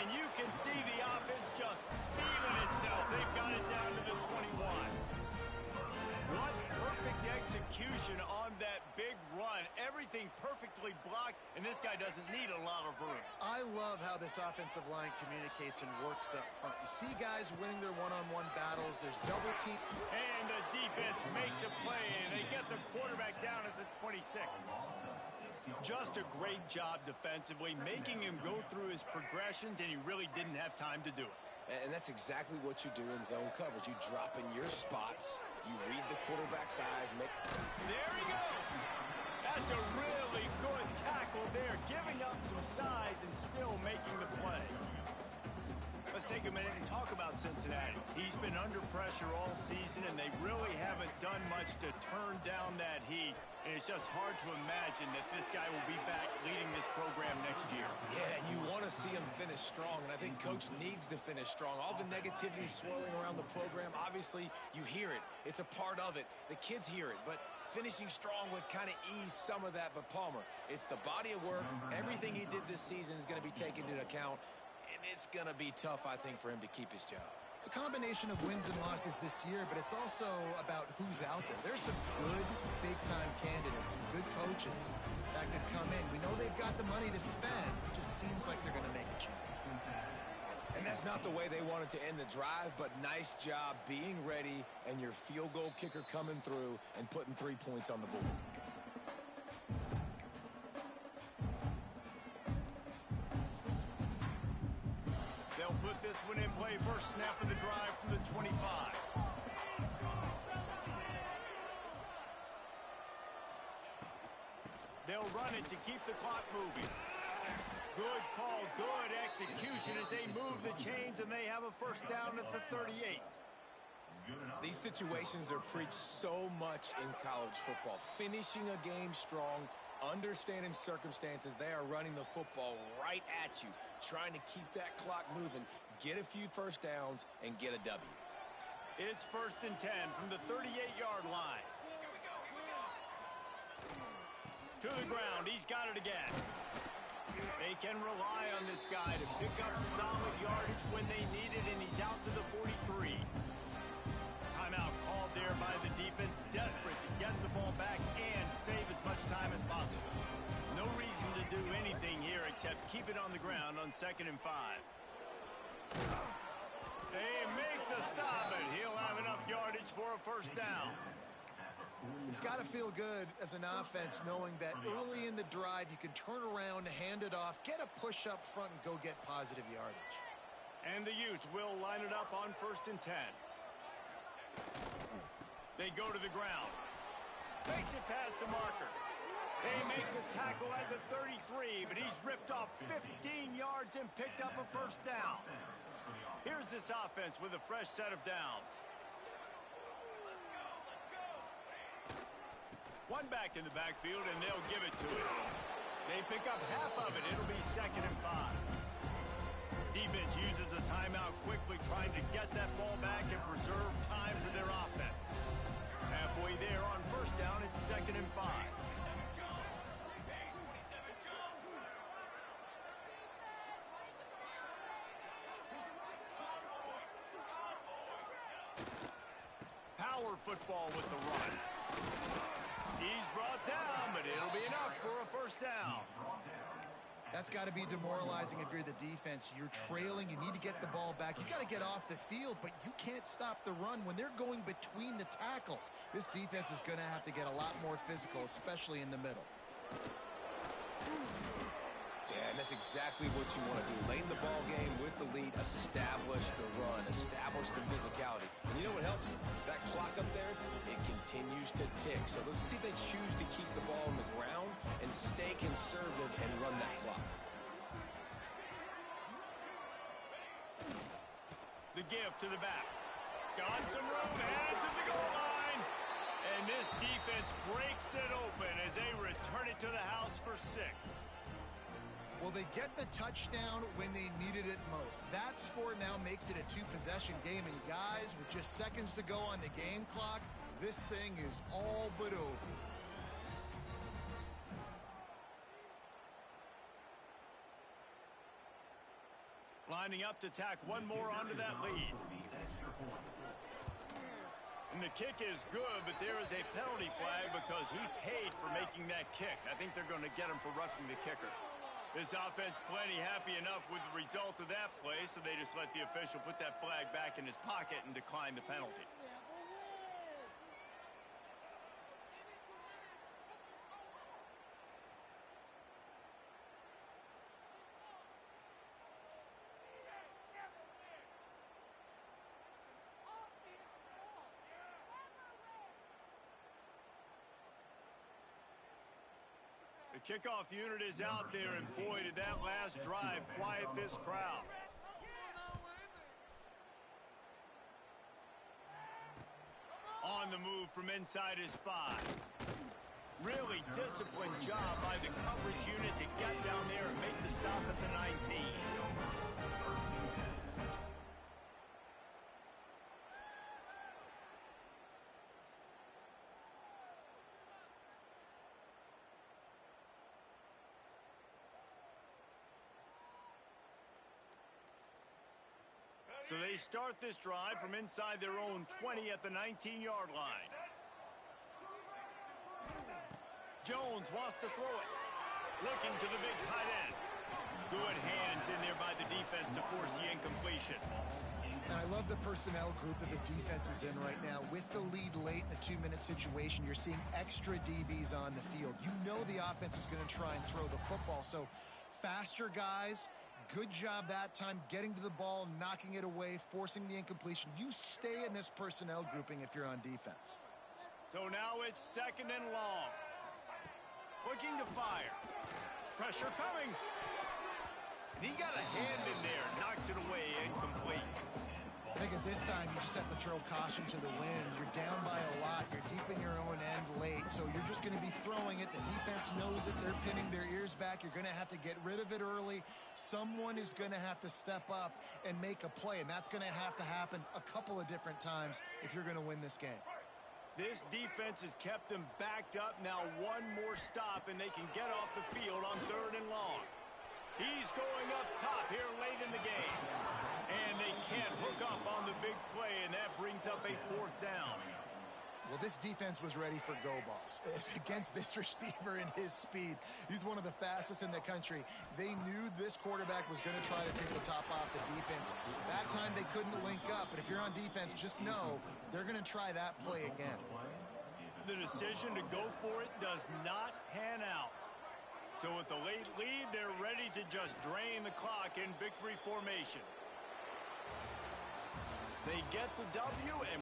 And you can see the offense just feeling itself. They've got it down to the 21. What perfect execution on that big run. Everything perfectly blocked, and this guy doesn't need a lot of room. I love how this offensive line communicates and works up front. You see guys winning their one-on-one battles. There's double team. And the defense makes a play, and they get the quarterback down at the 26. Just a great job defensively, making him go through his progressions, and he really didn't have time to do it. And that's exactly what you do in zone coverage. You drop in your spots. You read the quarterback's eyes. There he goes. That's a really good tackle there, giving up some size and still making the play. Let's take a minute and talk about Cincinnati. He's been under pressure all season, and they really haven't done much to turn down that heat. And it's just hard to imagine that this guy will be back leading this program next year. Yeah, and you want to see him finish strong, and I think Coach needs to finish strong. All the negativity swirling around the program, obviously, you hear it. It's a part of it. The kids hear it, but finishing strong would kind of ease some of that. But Palmer, it's the body of work. Everything he did this season is going to be taken into account, and it's going to be tough, I think, for him to keep his job. It's a combination of wins and losses this year, but it's also about who's out there. There's some good big-time candidates, some good coaches that could come in. We know they've got the money to spend. It just seems like they're going to make a change. And that's not the way they wanted to end the drive, but nice job being ready and your field goal kicker coming through and putting 3 points on the board. They'll put this one in play. First snap of the drive from the 25. They'll run it to keep the clock moving. Good call, good execution as they move the chains, and they have a first down at the 38. These situations are preached so much in college football. Finishing a game strong, understanding circumstances. They are running the football right at you, trying to keep that clock moving, get a few first downs, and get a W. It's 1st and 10 from the 38-yard line. To the ground, he's got it again. They can rely on this guy to pick up solid yardage when they need it, and he's out to the 43. Timeout called there by the defense, desperate to get the ball back and save as much time as possible. No reason to do anything here except keep it on the ground on 2nd and 5. They make the stop, and he'll have enough yardage for a first down. It's got to feel good as an offense knowing that early in the drive you can turn around, hand it off, get a push up front, and go get positive yardage. And the Utes will line it up on 1st and 10. They go to the ground. Makes it past the marker. They make the tackle at the 33, but he's ripped off 15 yards and picked up a first down. Here's this offense with a fresh set of downs. One back in the backfield, and they'll give it to him. They pick up half of it. It'll be 2nd and 5. Defense uses a timeout quickly, trying to get that ball back and preserve time for their offense. Halfway there on first down. It's 2nd and 5. Power football with the run. He's brought down, but it'll be enough for a first down. That's got to be demoralizing if you're the defense. You're trailing. You need to get the ball back. You got to get off the field, but you can't stop the run when they're going between the tackles. This defense is going to have to get a lot more physical, especially in the middle. Yeah, and that's exactly what you want to do. Late in the ball game with the lead, establish the run, establish the physicality. And you know what helps? That clock up there, it continues to tick. So let's see if they choose to keep the ball on the ground and stay conservative and run that clock. The give to the back. Got some room, headed to the goal line. And this defense breaks it open as they return it to the house for 6. Well, they get the touchdown when they needed it most. That score now makes it a 2-possession game. And guys, with just seconds to go on the game clock, this thing is all but over. Lining up to tack one more onto that lead. And the kick is good, but there is a penalty flag because he paid for making that kick. I think they're going to get him for roughing the kicker. This offense plenty happy enough with the result of that play, so they just let the official put that flag back in his pocket and decline the penalty. The kickoff unit is out there, and boy, did that last drive quiet this crowd. On the move from inside his 5. Really disciplined job by the coverage unit to get down there and make the stop at the 19. So they start this drive from inside their own 20 at the 19-yard line. Jones wants to throw it. Looking to the big tight end. Good hands in there by the defense to force the incompletion. And I love the personnel group that the defense is in right now. With the lead late in a 2-minute situation, you're seeing extra DBs on the field. You know the offense is going to try and throw the football. So faster guys. Good job that time getting to the ball, knocking it away, forcing the incompletion. You stay in this personnel grouping if you're on defense. So now it's 2nd and long. Looking to fire. Pressure coming. And he got a hand in there, knocks it away, incomplete. I think at this time you just have to throw caution to the wind. You're down by a lot. You're deep in your own end late, so you're just going to be throwing it. The defense knows it. They're pinning their ears back. You're going to have to get rid of it early. Someone is going to have to step up and make a play, and that's going to have to happen a couple of different times if you're going to win this game. This defense has kept them backed up. Now one more stop, and they can get off the field on 3rd and long. He's going up top here late in the game. And they can't hook up on the big play, and that brings up a 4th down. Well, this defense was ready for go balls against this receiver and his speed. He's one of the fastest in the country. They knew this quarterback was going to try to take the top off the defense. That time they couldn't link up, but if you're on defense, just know they're going to try that play again. The decision to go for it does not pan out. So with the late lead, they're ready to just drain the clock in victory formation. They get the W, and